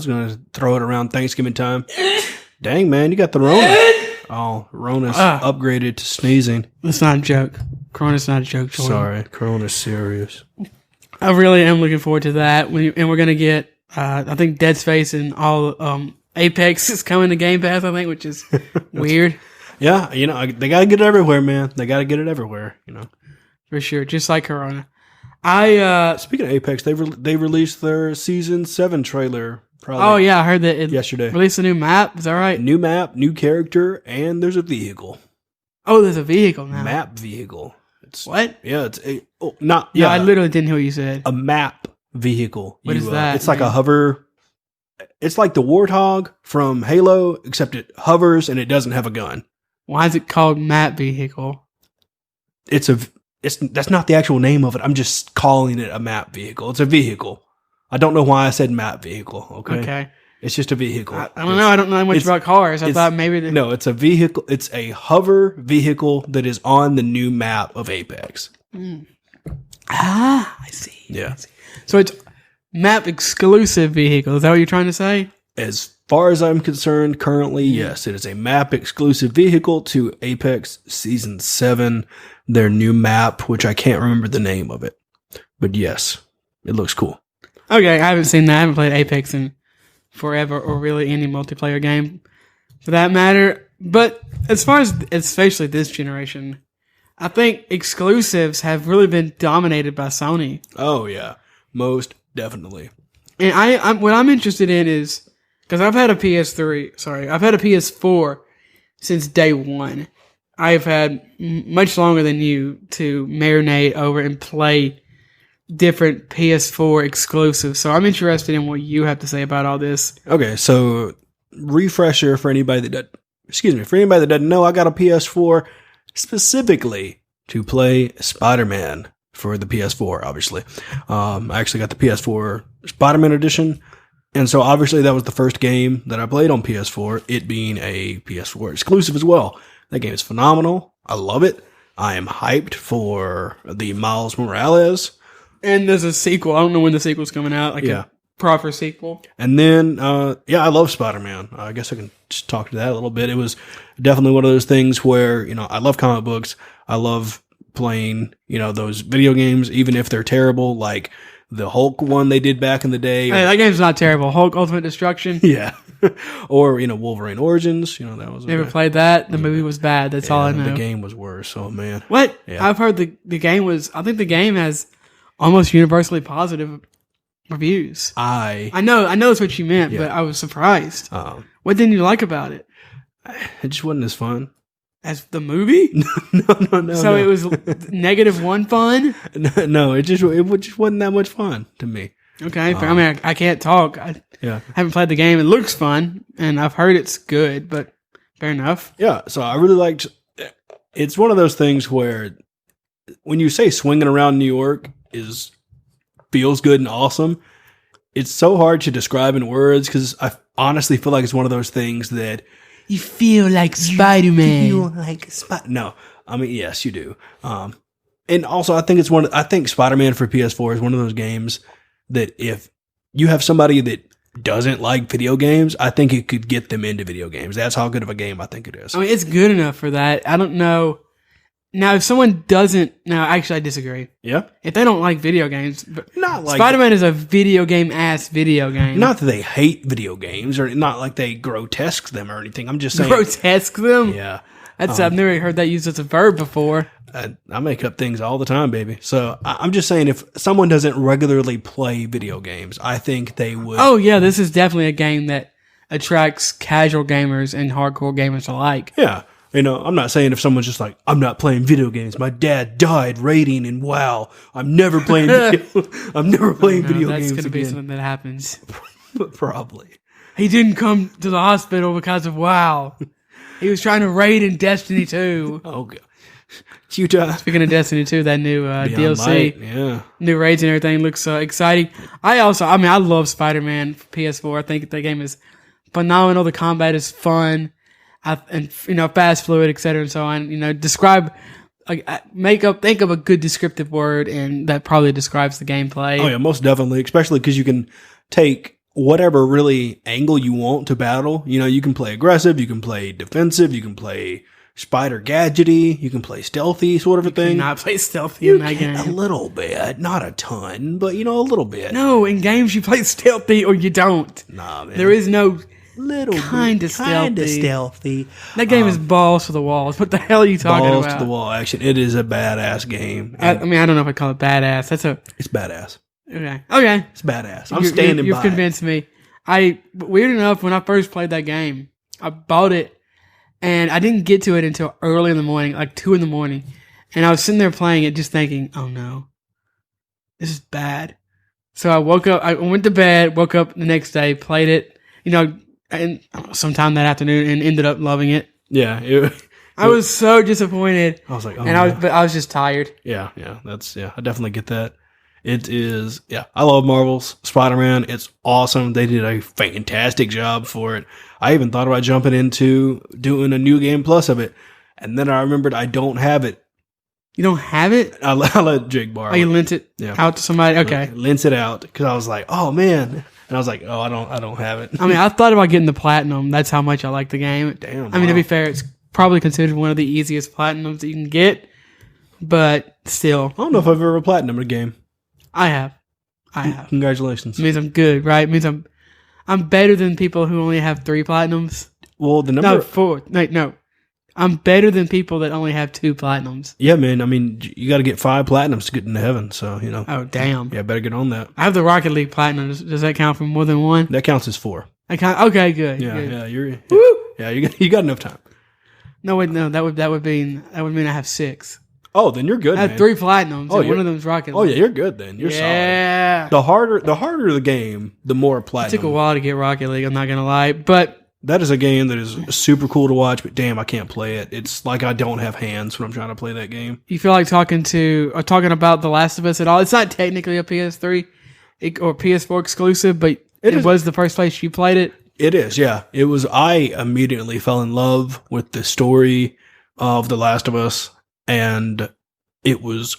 going to throw it around Thanksgiving time. Dang, man, you got the Rona. Oh, Rona's upgraded to sneezing. That's not a joke. Corona's not a joke, Jordan. Sorry, Corona's serious. I really am looking forward to that. And we're going to get, I think, Dead Space and all Apex is coming to Game Pass, I think, which is weird. Yeah, they got to get it everywhere, man. They got to get it everywhere, For sure, just like Corona. Speaking of Apex, they released their Season 7 trailer. Probably oh, yeah, I heard that yesterday. Released a new map, is that right? New map, new character, and there's a vehicle. Oh, there's a vehicle now. Map vehicle. What? Yeah, I literally didn't hear what you said. A map vehicle. What is that? It's like a hover. It's like the Warthog from Halo, except it hovers and it doesn't have a gun. Why is it called map vehicle? That's not the actual name of it. I'm just calling it a map vehicle. It's a vehicle. I don't know why I said map vehicle. Okay. It's just a vehicle. I don't know. I don't know much about cars. I thought maybe no. It's a vehicle. It's a hover vehicle that is on the new map of Apex. I see. Yeah. So it's map exclusive vehicle. Is that what you're trying to say? As far as I'm concerned, currently, yes, it is a map exclusive vehicle to Apex Season 7, their new map, which I can't remember the name of it. But yes, it looks cool. Okay, I haven't seen that. I haven't played Apex in forever, or really any multiplayer game for that matter. But as far as especially this generation, I think exclusives have really been dominated by Sony. Oh yeah, most definitely. And what I'm interested in is, because I've had a PS4 since day one. I've had much longer than you to marinate over and play different PS4 exclusives. So I'm interested in what you have to say about all this. Okay, so refresher for anybody that doesn't know, I got a PS4 specifically to play Spider-Man for the PS4, obviously. I actually got the PS4 Spider-Man edition. And so obviously that was the first game that I played on PS4, it being a PS4 exclusive as well. That game is phenomenal. I love it. I am hyped for the Miles Morales. And there's a sequel. I don't know when the sequel's coming out. A proper sequel. And then, I love Spider-Man. I guess I can just talk to that a little bit. It was definitely one of those things where, I love comic books. I love playing, those video games, even if they're terrible, like the Hulk one they did back in the day. Hey, that game's not terrible. Hulk Ultimate Destruction. Yeah. Or, Wolverine Origins, that was Never played that. The movie was bad. That's all I know. The game was worse. Oh, man. What? Yeah. I've heard the game was, I think the game has almost universally positive reviews. I know that's what you meant, but I was surprised. What didn't you like about it? It just wasn't as fun. As the movie? No. So it was -1 fun? No, it just wasn't that much fun to me. Okay, I mean, I can't talk. I haven't played the game. It looks fun, and I've heard it's good, but fair enough. Yeah, so I really liked. It's one of those things where when you say swinging around New York feels good and awesome, it's so hard to describe in words because I honestly feel like it's one of those things that you feel like Spider-Man. No, I mean, yes, you do. And also, I think Spider-Man for PS4 is one of those games that if you have somebody that doesn't like video games, I think it could get them into video games. That's how good of a game I think it is. I mean, it's good enough for that. I don't know. Now, if someone doesn't, no, actually, I disagree. Yeah, if they don't like video games, not like Spider-Man is a video game game. Not that they hate video games, or not like they grotesque them or anything. I'm just saying grotesque them. Yeah, that's I've never heard that used as a verb before. I make up things all the time, baby. So I'm just saying, if someone doesn't regularly play video games, I think they would. Oh yeah, this is definitely a game that attracts casual gamers and hardcore gamers alike. Yeah. I'm not saying if someone's just like, I'm not playing video games. My dad died raiding, and wow, I'm never playing video games That's going to be again. something that happens. But probably. He didn't come to the hospital because of WoW. He was trying to raid in Destiny 2. Oh, God. Utah. Speaking of Destiny 2, that new DLC, Light, yeah, new raids and everything looks exciting. I love Spider-Man for PS4. I think the game is phenomenal. The combat is fun. And fast, fluid, etc., and so on. Describe, think of a good descriptive word, and that probably describes the gameplay. Oh yeah, most definitely. Especially because you can take whatever really angle you want to battle. You can play aggressive, you can play defensive, you can play spider gadgety, you can play stealthy, sort of a thing. Not play stealthy in that game. A little bit, not a ton, but a little bit. No, in games you play stealthy or you don't. Nah, man. There is no. Little kind of stealthy. That game is balls to the walls. What the hell are you talking about? Balls to the wall action. It is a badass game. I don't know if I call it badass. It's badass. Okay. It's badass. I'm standing by. You've convinced me. Weird enough, when I first played that game, I bought it and I didn't get to it until early in the morning, like 2 a.m. And I was sitting there playing it, just thinking, "Oh no, this is bad." So I woke up. I went to bed. Woke up the next day, played it. And sometime that afternoon, and ended up loving it. Yeah, I was so disappointed. I was like, I was just tired. Yeah, I definitely get that. It is, I love Marvel's Spider-Man. It's awesome. They did a fantastic job for it. I even thought about jumping into doing a New Game Plus of it, and then I remembered I don't have it. You don't have it? I let Jake borrow. Oh, you lent it out to somebody? Okay, lent it out because I was like, oh man. And I was like, oh, I don't have it. I mean, I thought about getting the platinum. That's how much I like the game. Damn. I mean, to be fair, it's probably considered one of the easiest platinums that you can get, but still. I don't know if I've ever platinumed a game. I have. Congratulations. It means I'm good, right? It means I'm better than people who only have 3 platinums. Well, the number... No, 4. No. I'm better than people that only have 2 platinums. Yeah, man. I mean, you got to get 5 platinums to get into heaven, so, Oh, damn. Yeah, better get on that. I have the Rocket League platinum. Does that count for more than 1? That counts as 4. Okay, good. Yeah, good. You got enough time. No, wait, no. That would mean I have 6. Oh, then you're good. I have 3 platinums. Oh, one of them's Rocket League. Oh yeah, you're good then. You're solid. The harder the game, the more platinum. It took a while to get Rocket League. I'm not gonna lie, but that is a game that is super cool to watch. But damn, I can't play it. It's like I don't have hands when I'm trying to play that game. You feel like talking about The Last of Us at all? It's not technically a PS3 or PS4 exclusive, but it was the first place you played it. It is, yeah. It was. I immediately fell in love with the story of The Last of Us, and it was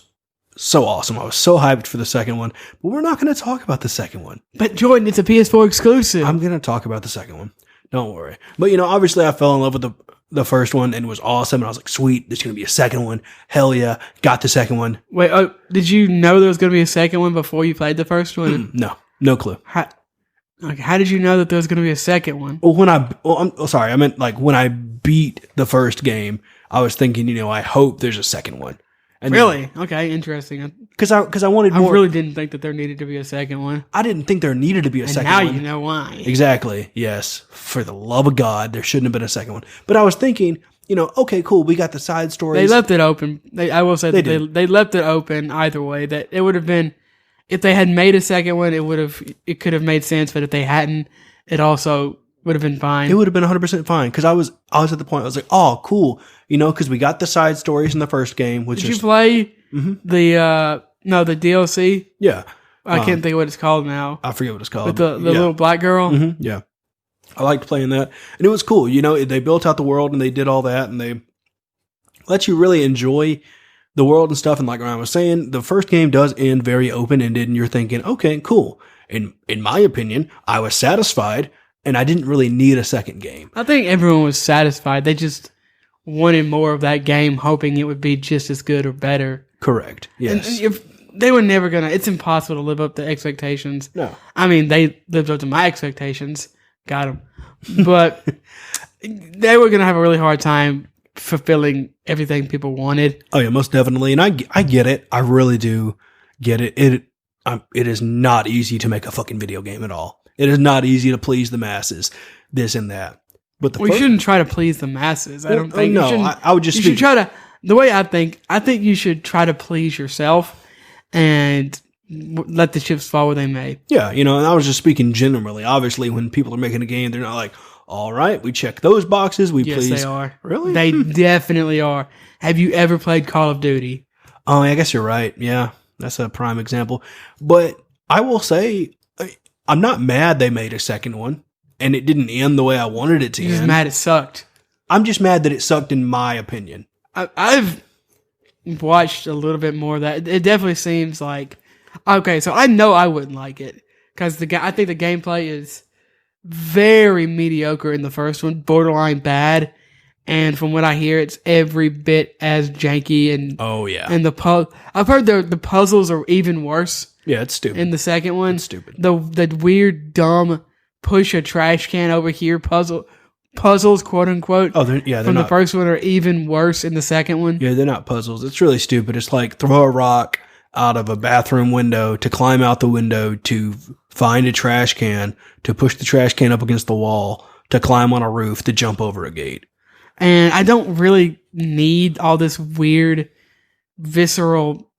so awesome. I was so hyped for the second one, but we're not going to talk about the second one. But Jordan, it's a PS4 exclusive. I'm going to talk about the second one. Don't worry. But obviously, I fell in love with the first one and was awesome. And I was like, sweet, there's going to be a second one. Hell yeah. Got the second one. Wait, did you know there was going to be a second one before you played the first one? No clue. How did you know that there was going to be a second one? Well, I'm sorry. I meant like when I beat the first game, I was thinking, I hope there's a second one. And really? Okay, interesting. Because I wanted more. I really didn't think that there needed to be a second one. I didn't think there needed to be a second now one. You know why. Exactly. Yes. For the love of God, there shouldn't have been a second one. But I was thinking, okay, cool. We got the side stories. They left it open. I will say that they left it open either way. That it would have been, if they had made a second one, it could have made sense. But if they hadn't, it also would have been fine. It would have been 100% fine because I was at the point I was like, oh, cool, because we got the side stories in the first game. Did you play the DLC? Yeah, I can't think of what it's called now. I forget what it's called. With the little black girl. Mm-hmm. Yeah, I liked playing that, and it was cool. They built out the world and they did all that, and they let you really enjoy the world and stuff. And like Ryan was saying, the first game does end very open ended, and you're thinking, okay, cool. And in my opinion, I was satisfied. And I didn't really need a second game. I think everyone was satisfied. They just wanted more of that game, hoping it would be just as good or better. Correct. Yes. And if they were never going to, it's impossible to live up to expectations. No. I mean, they lived up to my expectations. Got them. But they were going to have a really hard time fulfilling everything people wanted. Oh, yeah, most definitely. And I get it. I really do get it. It is not easy to make a fucking video game at all. It is not easy to please the masses, this and that. But we shouldn't try to please the masses. I don't think. No, I would just. You should try to. The way I think you should try to please yourself and let the chips fall where they may. Yeah, and I was just speaking generally. Obviously, when people are making a game, they're not like, all right, we check those boxes. We please. Yes, they are. Really? They definitely are. Have you ever played Call of Duty? Oh, I guess you're right. Yeah, that's a prime example. But I will say, I'm not mad they made a second one, and it didn't end the way I wanted it to end. You're just mad it sucked. I'm just mad that it sucked in my opinion. I've watched a little bit more of that. It definitely seems like... Okay, so I know I wouldn't like it, because I think the gameplay is very mediocre in the first one, borderline bad, and from what I hear, it's every bit as janky and... Oh, yeah. And I've heard the puzzles are even worse. Yeah, it's stupid. In the second one, it's stupid. The weird, dumb, push a trash can over here puzzles, quote unquote. Oh, they're from not, the first one are even worse in the second one. Yeah, they're not puzzles. It's really stupid. It's like throw a rock out of a bathroom window to climb out the window to find a trash can, to push the trash can up against the wall, to climb on a roof, to jump over a gate. And I don't really need all this weird, visceral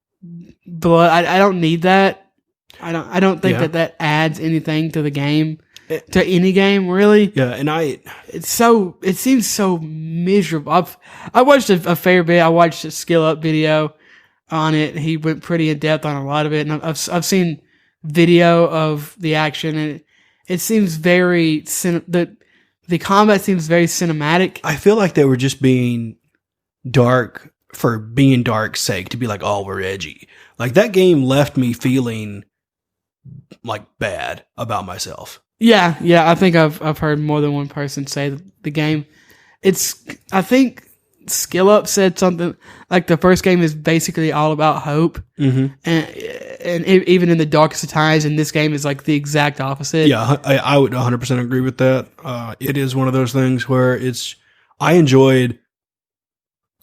blood. I don't need that. I don't think that adds anything to the game, to any game really. Yeah, and it seems so miserable. I watched a fair bit. I watched a Skill Up video on it. He went pretty in depth on a lot of it, and I've seen video of the action, and it seems very the combat seems very cinematic. I feel like they were just being dark for being dark's sake, to be like, oh, we're edgy. Like, that game left me feeling like bad about myself. Yeah, I think I've heard more than one person say the game. I think Skill Up said something like the first game is basically all about hope, and even in the darkest of times, and this game is like the exact opposite. Yeah, I would 100% agree with that. It is one of those things where I enjoyed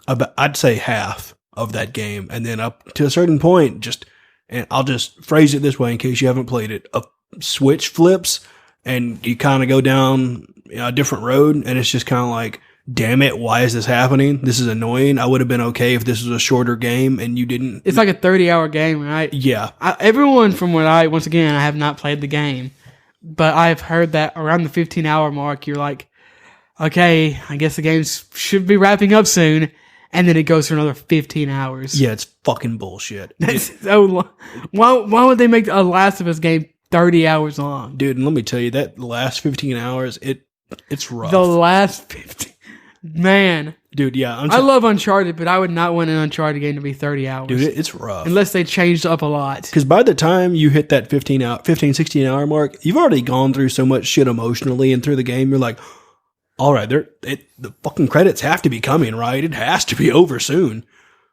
about, I'd say, half of that game, and then up to a certain point, and I'll just phrase it this way in case you haven't played it, a switch flips and you kind of go down a different road, and it's just kind of like, damn it, why is this happening? This is annoying. I would have been okay if this was a shorter game and you didn't. It's like a 30-hour game, right? Yeah. Everyone from once again, I have not played the game, but I've heard that around the 15-hour mark, you're like, okay, I guess the game should be wrapping up soon. And then it goes for another 15 hours. Yeah, it's fucking bullshit. That's so long. Why would they make a Last of Us game 30 hours long? Dude, and let me tell you, that last 15 hours, it's rough. The last 15... Man. Dude, yeah. I love Uncharted, but I would not want an Uncharted game to be 30 hours. Dude, it's rough. Unless they changed up a lot. Because by the time you hit that 16 hour mark, you've already gone through so much shit emotionally and through the game, you're like, all right, the fucking credits have to be coming, right? It has to be over soon.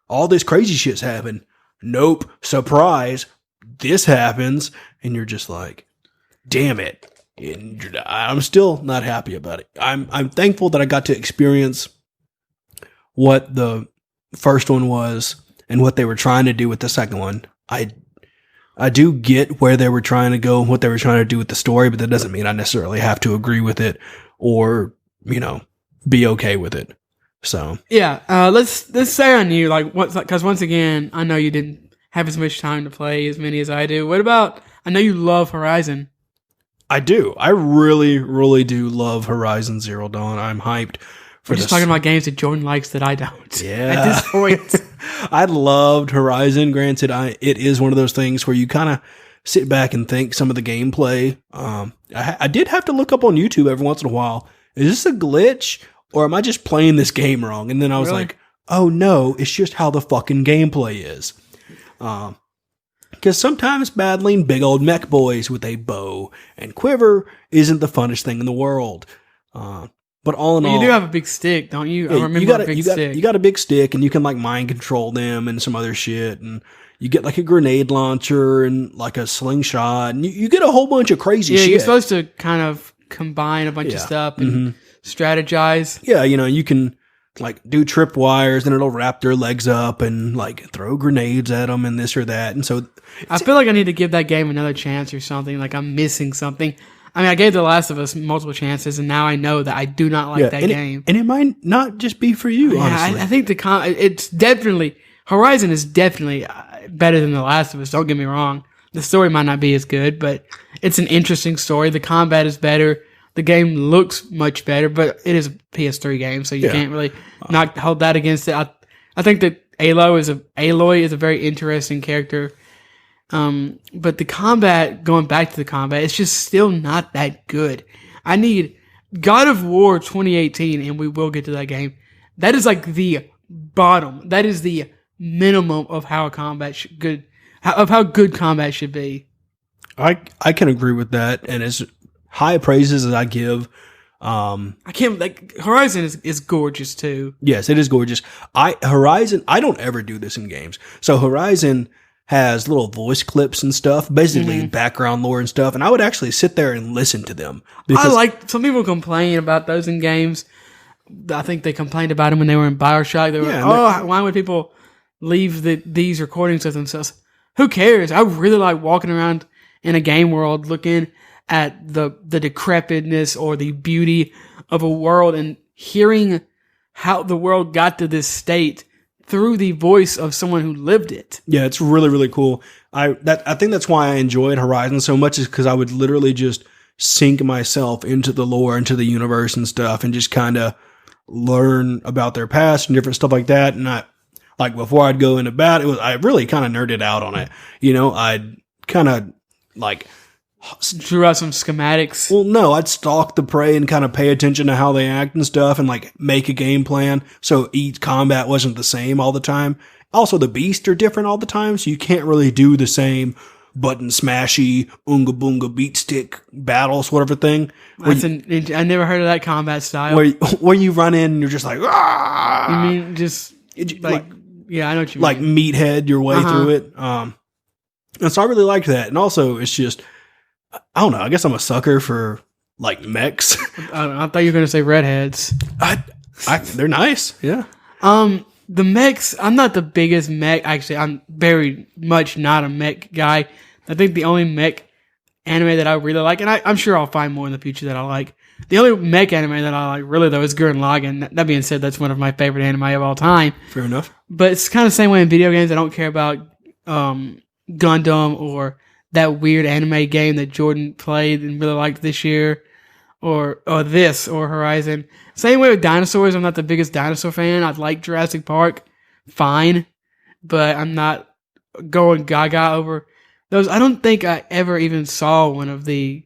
All this crazy shit's happened. Nope, surprise, this happens, and you're just like, damn it. And I'm still not happy about it. I'm thankful that I got to experience what the first one was and what they were trying to do with the second one. I do get where they were trying to go and what they were trying to do with the story, but that doesn't mean I necessarily have to agree with it or, be okay with it. So yeah, let's say on you, like, because once again, I know you didn't have as much time to play as many as I do. What about? I know you love Horizon. I do. I really, really do love Horizon Zero Dawn. I'm hyped. We're just talking about games that Jordan likes that I don't. Yeah. At this point. I loved Horizon. Granted, it is one of those things where you kind of sit back and think some of the gameplay. I did have to look up on YouTube every once in a while. Is this a glitch or am I just playing this game wrong? And then I was like, oh no, it's just how the fucking gameplay is. Because sometimes battling big old mech boys with a bow and quiver isn't the funnest thing in the world. But all in all, you do have a big stick, don't you? I remember a big stick. You got a big stick, and you can like mind control them and some other shit, and you get like a grenade launcher and like a slingshot, and you get a whole bunch of crazy shit. Yeah, you're supposed to kind of combine a bunch of stuff and strategize. Yeah, you can like do tripwires, and it'll wrap their legs up and like throw grenades at them and this or that. And so I feel like I need to give that game another chance or something. Like I'm missing something. I mean, I gave The Last of Us multiple chances, and now I know that I do not like that game. And it might not just be for you, honestly. I think it's definitely, Horizon is definitely better than The Last of Us, don't get me wrong. The story might not be as good, but it's an interesting story. The combat is better. The game looks much better, but it is a PS3 game, so you can't really not hold that against it. I think that Aloy is a very interesting character. But the combat, going back to the combat, it's just still not that good. I need God of War 2018, and we will get to that game. That is like the bottom. That is the minimum of how how good combat should be. I can agree with that, and as high praises as I give, I can't Horizon is gorgeous too. Yes, it is gorgeous. Horizon, I don't ever do this in games. So Horizon has little voice clips and stuff, basically background lore and stuff, and I would actually sit there and listen to them. Some people complain about those in games. I think they complained about them when they were in BioShock. They were why would people leave these recordings of themselves? Who cares? I really like walking around in a game world looking at the decrepitness or the beauty of a world and hearing how the world got to this state through the voice of someone who lived it. Yeah, it's really, really cool. I think that's why I enjoyed Horizon so much, is because I would literally just sink myself into the lore, into the universe and stuff, and just kind of learn about their past and different stuff like that. And before I'd go into battle, I really kind of nerded out on it. I'd kind of like drew out some schematics. Well, no, I'd stalk the prey and kind of pay attention to how they act and stuff and like make a game plan so each combat wasn't the same all the time. Also, the beasts are different all the time, so you can't really do the same button smashy, unga boonga beat stick battle sort of a thing. I never heard of that combat style. Where you run in and you're just like, ah! You mean just like yeah, I know what you mean. Like meathead your way through it. And so I really liked that. And also, it's just, I don't know. I guess I'm a sucker for like mechs. I thought you were going to say redheads. They're nice. Yeah. The mechs, I'm not the biggest mech. Actually, I'm very much not a mech guy. I think the only mech anime that I really like, and I'm sure I'll find more in the future that I like. The only mech anime that I like really though is Gurren Lagann. That being said, that's one of my favorite anime of all time. Fair enough. But it's kind of the same way in video games. I don't care about Gundam or that weird anime game that Jordan played and really liked this year, or Horizon. Same way with dinosaurs. I'm not the biggest dinosaur fan. I like Jurassic Park, fine, but I'm not going gaga over those. I don't think I ever even saw one of the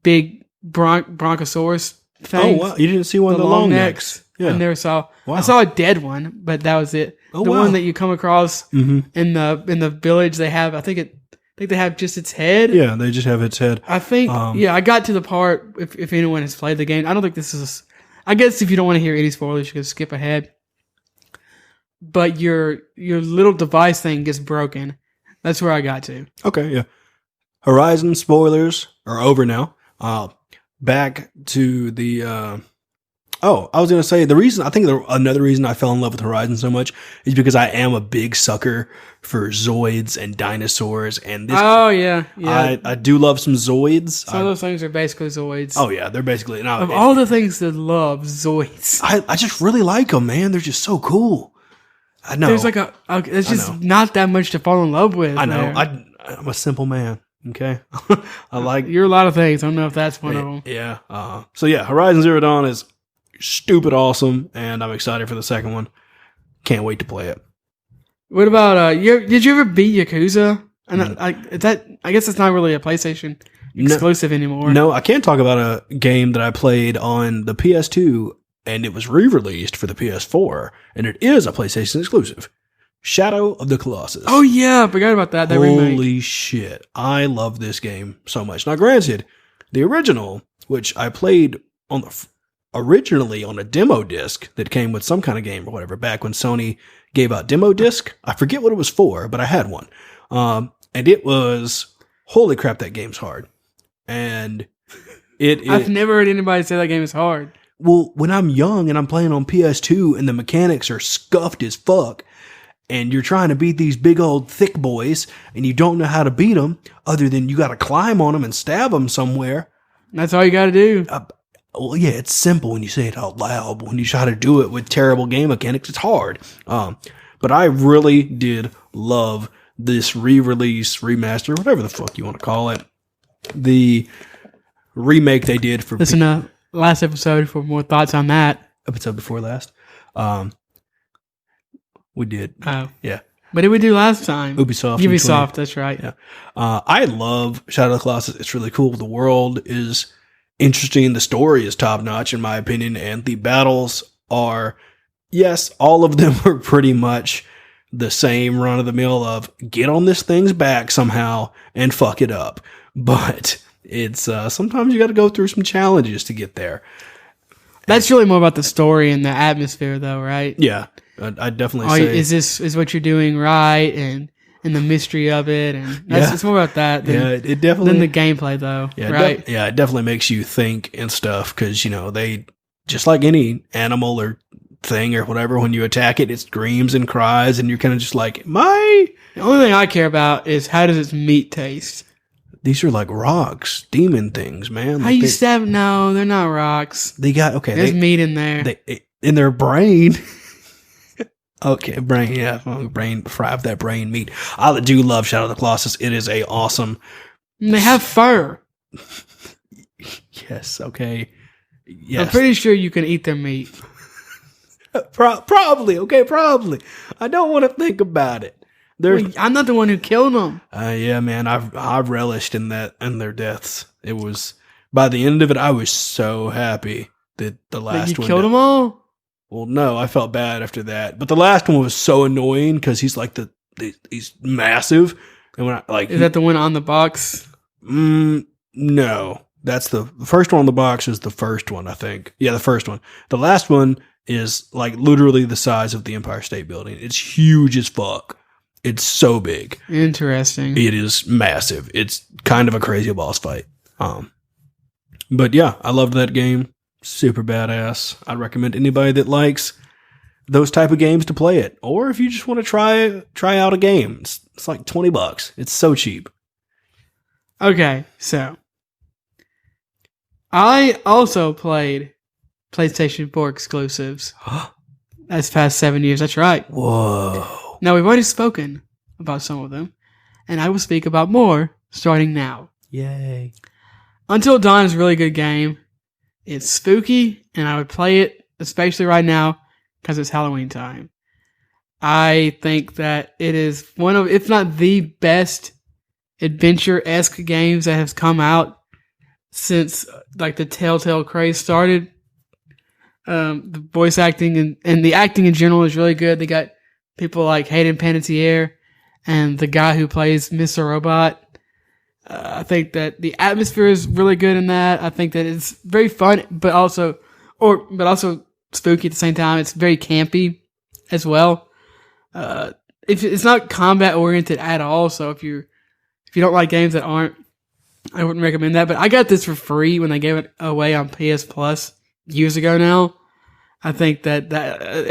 big Bronchosaurus things. Oh wow, you didn't see one of the long necks? Yeah. I never saw. Wow. I saw a dead one, but that was it. Oh, the wow. one that you come across in the village, they have. I think they have just its head. Yeah, they just have its head. I think. I got to the part. If anyone has played the game, I don't think this is I guess if you don't want to hear any spoilers, you can skip ahead. But your little device thing gets broken. That's where I got to. Okay, yeah. Horizon spoilers are over now. Back to the. I was gonna say another reason I fell in love with Horizon so much is because I am a big sucker for Zoids and dinosaurs, and this. Oh yeah. I do love some Zoids. Some of those things are basically Zoids. Oh yeah, they're basically of all the things to love, Zoids. I just really like them, man. They're just so cool. I know. There's like there's just not that much to fall in love with. I know. There. I'm a simple man. Okay, I like. You're a lot of things. I don't know if that's one of them. Yeah. So yeah, Horizon Zero Dawn is stupid awesome, and I'm excited for the second one. Can't wait to play it. What about did you ever beat Yakuza? And I guess it's not really a PlayStation exclusive anymore. No, I can't talk about a game that I played on the PS2 and it was re-released for the PS4, and it is a PlayStation exclusive. Shadow of the Colossus. Oh yeah, I forgot about that. Holy remake. Shit. I love this game so much. Now granted, the original, which I played originally on a demo disc that came with some kind of game or whatever, back when Sony gave out demo disc. I forget what it was for, but I had one. And it was, holy crap, that game's hard. And I've never heard anybody say that game is hard. Well, when I'm young and I'm playing on PS2 and the mechanics are scuffed as fuck, and you're trying to beat these big old thick boys, and you don't know how to beat them, other than you got to climb on them and stab them somewhere. That's all you got to do. Well, yeah, it's simple when you say it out loud, but when you try to do it with terrible game mechanics, it's hard. But I really did love this re-release, remaster, whatever the fuck you want to call it. The remake they did for... Listen to last episode for more thoughts on that. Episode before last. We did. Oh. Yeah. What did we do last time? Ubisoft, that's right. Yeah. I love Shadow of the Colossus. It's really cool. The world is interesting. The story is top notch, in my opinion. And the battles are, yes, all of them are pretty much the same run of the mill of get on this thing's back somehow and fuck it up. But it's sometimes you got to go through some challenges to get there. That's really more about the story and the atmosphere, though, right? Yeah. I'd definitely say... Is what you're doing right, and the mystery of it, and it's more about that than, it definitely, than the gameplay, though, right? It definitely makes you think and stuff, because, they, just like any animal or thing or whatever, when you attack it, it screams and cries, and you're kind of just like, The only thing I care about is how does its meat taste? These are like rocks, demon things, man. How you stab? No, they're not rocks. They got, There's meat in there. In their brain... Okay, brain, yeah. Fry up that brain meat. I do love Shadow of the Colossus. It is a awesome... And they have fur. Yes, okay. Yes. I'm pretty sure you can eat their meat. Probably, okay, probably. I don't want to think about it. I'm not the one who killed them. Yeah, man, I've relished in their deaths. It was... By the end of it, I was so happy that the last one... You killed them all? Well, no, I felt bad after that. But the last one was so annoying because he's like he's massive. And when is that the one on the box? No, that's the first one on the box is the first one, I think. Yeah, the first one. The last one is like literally the size of the Empire State Building. It's huge as fuck. It's so big. Interesting. It is massive. It's kind of a crazy boss fight. But yeah, I loved that game. Super badass. I'd recommend anybody that likes those type of games to play it. Or if you just want to try out a game, it's like $20. It's so cheap. Okay, so I also played PlayStation 4 exclusives. That's past 7 years. That's right. Whoa. Now, we've already spoken about some of them, and I will speak about more starting now. Yay. Until Dawn is a really good game. It's spooky, and I would play it, especially right now, because it's Halloween time. I think that it is one of, if not the best adventure-esque games that has come out since like the Telltale craze started. The voice acting and the acting in general is really good. They got people like Hayden Panettiere and the guy who plays Mr. Robot. I think that the atmosphere is really good in that. I think that it's very fun, but also but also spooky at the same time. It's very campy as well. If it's not combat oriented at all, so if you don't like games that aren't, I wouldn't recommend that. But I got this for free when they gave it away on PS Plus years ago now. I think I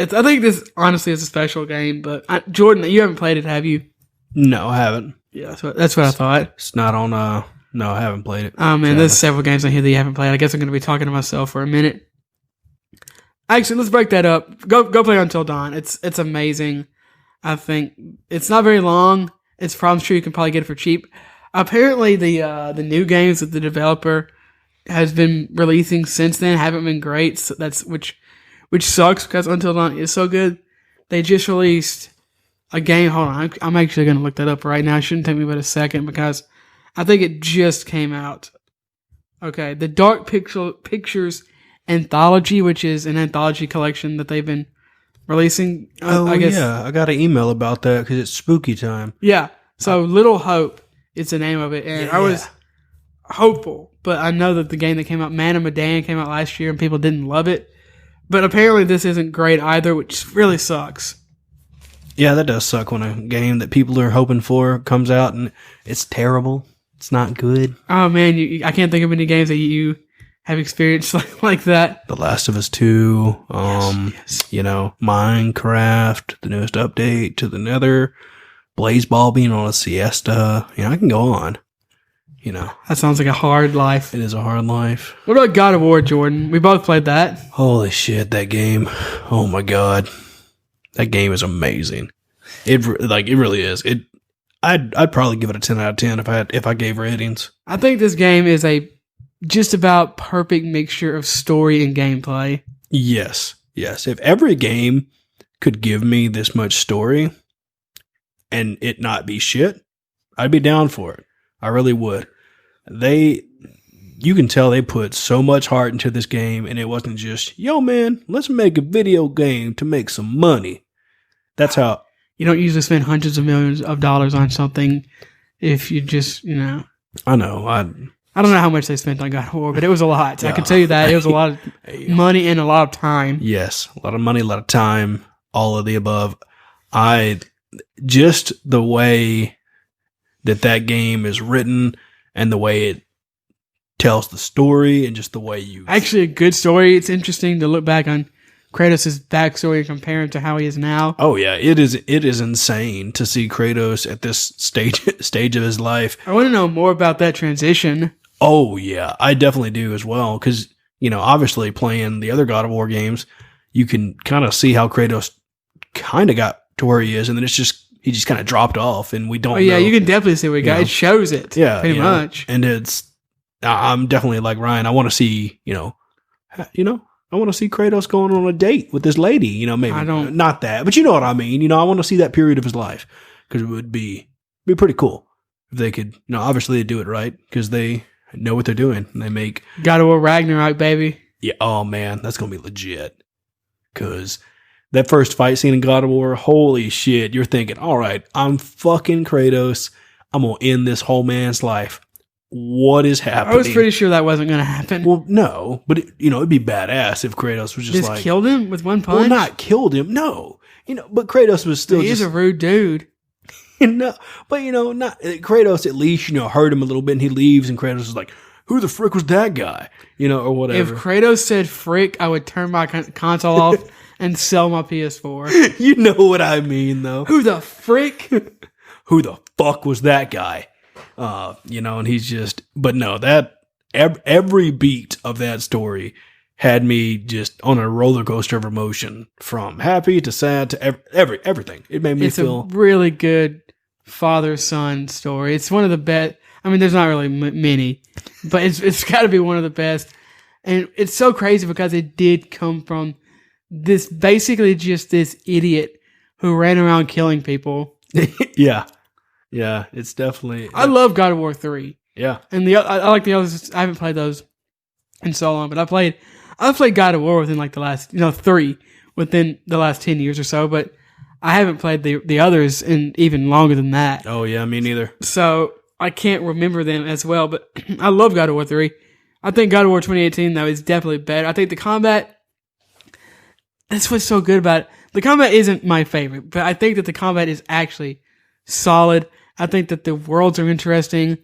think this honestly is a special game. But Jordan, you haven't played it, have you? No, I haven't. Yeah, that's what I thought. It's not on. No, I haven't played it. Oh man, there's several games on here that you haven't played. I guess I'm going to be talking to myself for a minute. Actually, let's break that up. Go play Until Dawn. It's amazing. I think it's not very long. It's probably true you can probably get it for cheap. Apparently, the new games that the developer has been releasing since then haven't been great. So which sucks because Until Dawn is so good. They just released a game. Hold on, I'm actually going to look that up right now. It shouldn't take me but a second because I think it just came out. Okay, the Dark Pictures Anthology, which is an anthology collection that they've been releasing. I guess. Yeah, I got an email about that because it's spooky time. Yeah, so Little Hope is the name of it, and I was hopeful, but I know that the game that came out, Man of Medan, came out last year, and people didn't love it. But apparently this isn't great either, which really sucks. Yeah, that does suck when a game that people are hoping for comes out and it's terrible. It's not good. Oh man, I can't think of any games that you have experienced like that. The Last of Us 2, yes. Minecraft, the newest update to the Nether, BlazBall being on a siesta. I can go on. That sounds like a hard life. It is a hard life. What about God of War, Jordan? We both played that. Holy shit, that game. Oh my god. That game is amazing. It really is. I'd probably give it a 10 out of 10 if I gave ratings. I think this game is a just about perfect mixture of story and gameplay. Yes. If every game could give me this much story and it not be shit, I'd be down for it. I really would. You can tell they put so much heart into this game, and it wasn't just, yo man, let's make a video game to make some money. That's how... You don't usually spend hundreds of millions of dollars on something if you just, I know. I don't know how much they spent on God of War, but it was a lot. Yeah. I can tell you that. It was a lot of money and a lot of time. Yes. A lot of money, a lot of time, all of the above. Just the way that game is written and the way it tells the story and just the way you... Actually, a good story. It's interesting to look back on Kratos' backstory and compare it to how he is now. Oh yeah, it is insane to see Kratos at this stage of his life. I want to know more about that transition. Oh yeah, I definitely do as well because obviously playing the other God of War games, you can kind of see how Kratos kind of got to where he is, and then he just kind of dropped off, and we don't. Oh yeah, know, you can definitely see where he got. It shows it. Yeah, pretty much. And I'm definitely like Ryan. I want to see I want to see Kratos going on a date with this lady, maybe. I don't... Not that, but you know what I mean. I want to see that period of his life because it would be pretty cool if they could, obviously they do it right because they know what they're doing. And they make... God of War Ragnarok, baby. Yeah, oh man, that's going to be legit. Because that first fight scene in God of War, holy shit, you're thinking, all right, I'm fucking Kratos. I'm going to end this whole man's life. What is happening? I was pretty sure that wasn't going to happen. Well, no, but it'd be badass if Kratos was just like killed him with one punch. Well, not killed him, no. But Kratos was still. He's a rude dude. No, but not Kratos. At least hurt him a little bit, and he leaves, and Kratos is like, "Who the frick was that guy?" Or whatever. If Kratos said "frick," I would turn my console off and sell my PS4. You know what I mean, though. Who the frick? Who the fuck was that guy? And he's just, but no, that every beat of that story had me just on a roller coaster of emotion from happy to sad to everything. It made me feel. It's a really good father-son story. It's one of the best. I mean, there's not really many, but it's got to be one of the best. And it's so crazy because it did come from basically just this idiot who ran around killing people. Yeah. Yeah, it's definitely... I love God of War 3. Yeah. And I like the others. I haven't played those in so long, but I've played God of War within like the last, 3 within the last 10 years or so, but I haven't played the others in even longer than that. Oh, yeah, me neither. So I can't remember them as well, but I love God of War 3. I think God of War 2018, though, is definitely better. I think the combat that's what's so good about it. The combat isn't my favorite, but I think that the combat is actually solid. I think that the worlds are interesting,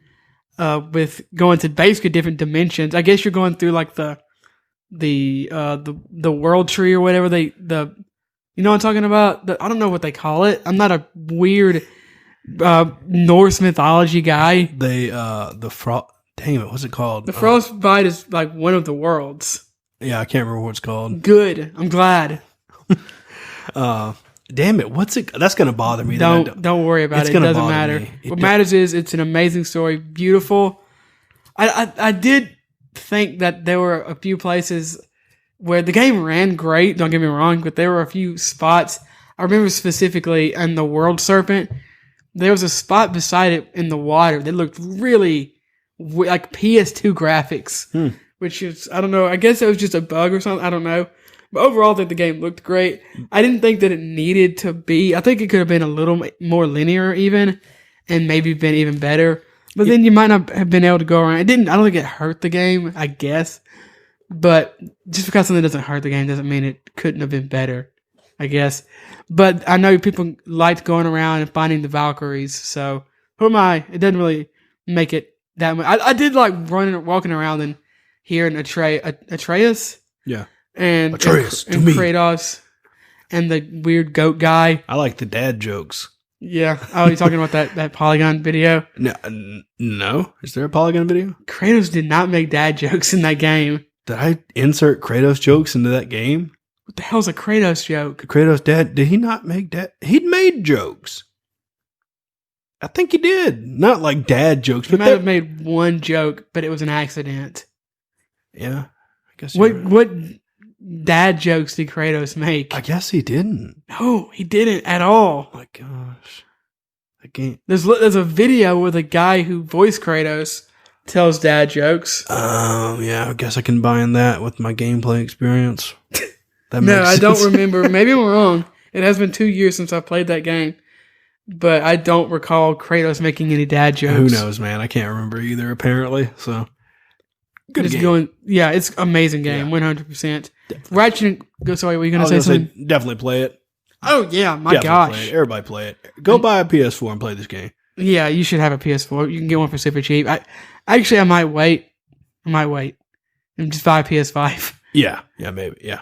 with going to basically different dimensions. I guess you're going through like the world tree or whatever you know what I'm talking about? I don't know what they call it. I'm not a weird Norse mythology guy. Dang it, what's it called? The Frostbite is like one of the worlds. Yeah, I can't remember what it's called. Good. I'm glad. Damn it, what's it? That's gonna bother me. Don't worry about it. It doesn't matter. What matters is it's an amazing story, beautiful. I did think that there were a few places where the game ran great. Don't get me wrong, but there were a few spots. I remember specifically in the World Serpent, there was a spot beside it in the water that looked really like PS2 graphics, which is, I don't know. I guess it was just a bug or something. I don't know. But overall, I think the game looked great. I didn't think that it needed to be. I think it could have been a little more linear even, and maybe been even better. But then you might not have been able to go around. It didn't. I don't think it hurt the game, I guess. But just because something doesn't hurt the game doesn't mean it couldn't have been better, I guess. But I know people liked going around and finding the Valkyries. So who am I? It doesn't really make it that much. I did like walking around and hearing Atreus. Yeah. And Atreus, and Kratos and the weird goat guy. I like the dad jokes. Yeah. Oh, you talking about that Polygon video? No. Is there a Polygon video? Kratos did not make dad jokes in that game. Did I insert Kratos jokes into that game? What the hell's a Kratos joke? Kratos dad, did he not make dad? He'd made jokes. I think he did. Not like dad jokes. He might have made one joke, but it was an accident. Yeah. I guess what dad jokes did Kratos make? I guess he didn't. No, he didn't at all. Oh my gosh. I can't. There's a video where the guy who voiced Kratos tells dad jokes. Yeah, I guess I can buy in that with my gameplay experience. No, I don't remember. Maybe I'm wrong. It has been 2 years since I played that game. But I don't recall Kratos making any dad jokes. Who knows, man? I can't remember either, apparently. So, good game. It's an amazing game, 100%. Ratchet, sorry, were you going to say something? Definitely play it. Oh, yeah, my Definitely gosh. Play it. Everybody play it. Go buy a PS4 and play this game. Yeah, you should have a PS4. You can get one for super cheap. I might wait. And just buy a PS5. Yeah, maybe. Yeah.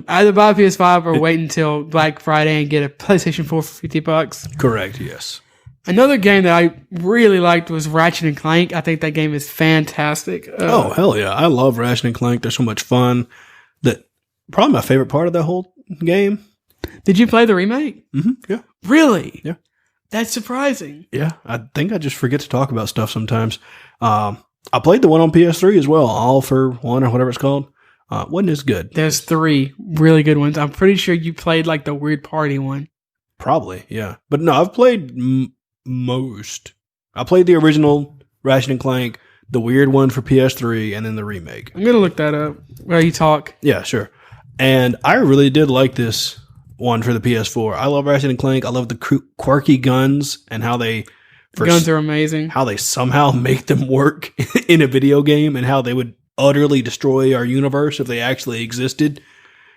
Either buy a PS5 or wait until Black Friday and get a PlayStation 4 for $50. Correct, yes. Another game that I really liked was Ratchet and Clank. I think that game is fantastic. Oh, hell yeah. I love Ratchet and Clank. They're so much fun. Probably my favorite part of that whole game. Did you play the remake? Mm-hmm, yeah. Really? Yeah. That's surprising. Yeah, I think I just forget to talk about stuff sometimes. I played the one on PS3 as well, All for One or whatever it's called. Wasn't as good. There's 3 really good ones. I'm pretty sure you played like the Weird Party one. Probably, yeah. But no, I've played most. I played the original Ratchet and Clank, the weird one for PS3, and then the remake. I'm going to look that up while you talk. Yeah, sure. And I really did like this one for the PS4. I love Ratchet and Clank. I love the quirky guns and how guns are amazing. How they somehow make them work in a video game and how they would utterly destroy our universe if they actually existed.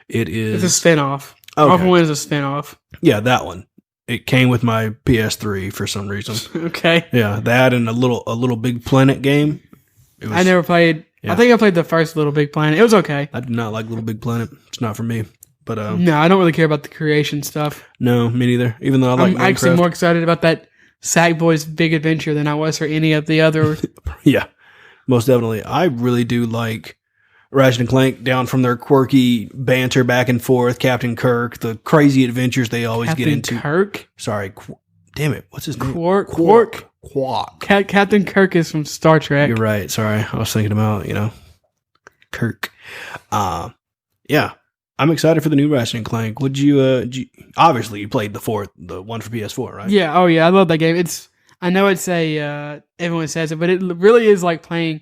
It's a spinoff. Okay. All for One is a spinoff. Yeah, that one. It came with my PS3 for some reason. Okay. Yeah, that and a little Big Planet game. I never played. Yeah. I think I played the first Little Big Planet. It was okay. I did not like Little Big Planet. It's not for me. But no, I don't really care about the creation stuff. No, me neither. Even though I'm actually more excited about that Sackboy's Big Adventure than I was for any of the other. Yeah, most definitely. I really do like Ratchet and Clank, down from their quirky banter back and forth. Captain Kirk, the crazy adventures they always get into. Kirk? Sorry, damn it. What's his name? Quark. Captain Kirk is from Star Trek. You're right. Sorry, I was thinking about Kirk. Yeah. I'm excited for the new Ratchet and Clank. Would you, obviously you played the one for PS4, right? Yeah. Oh yeah. I love that game. I know it's everyone says it, but it really is like playing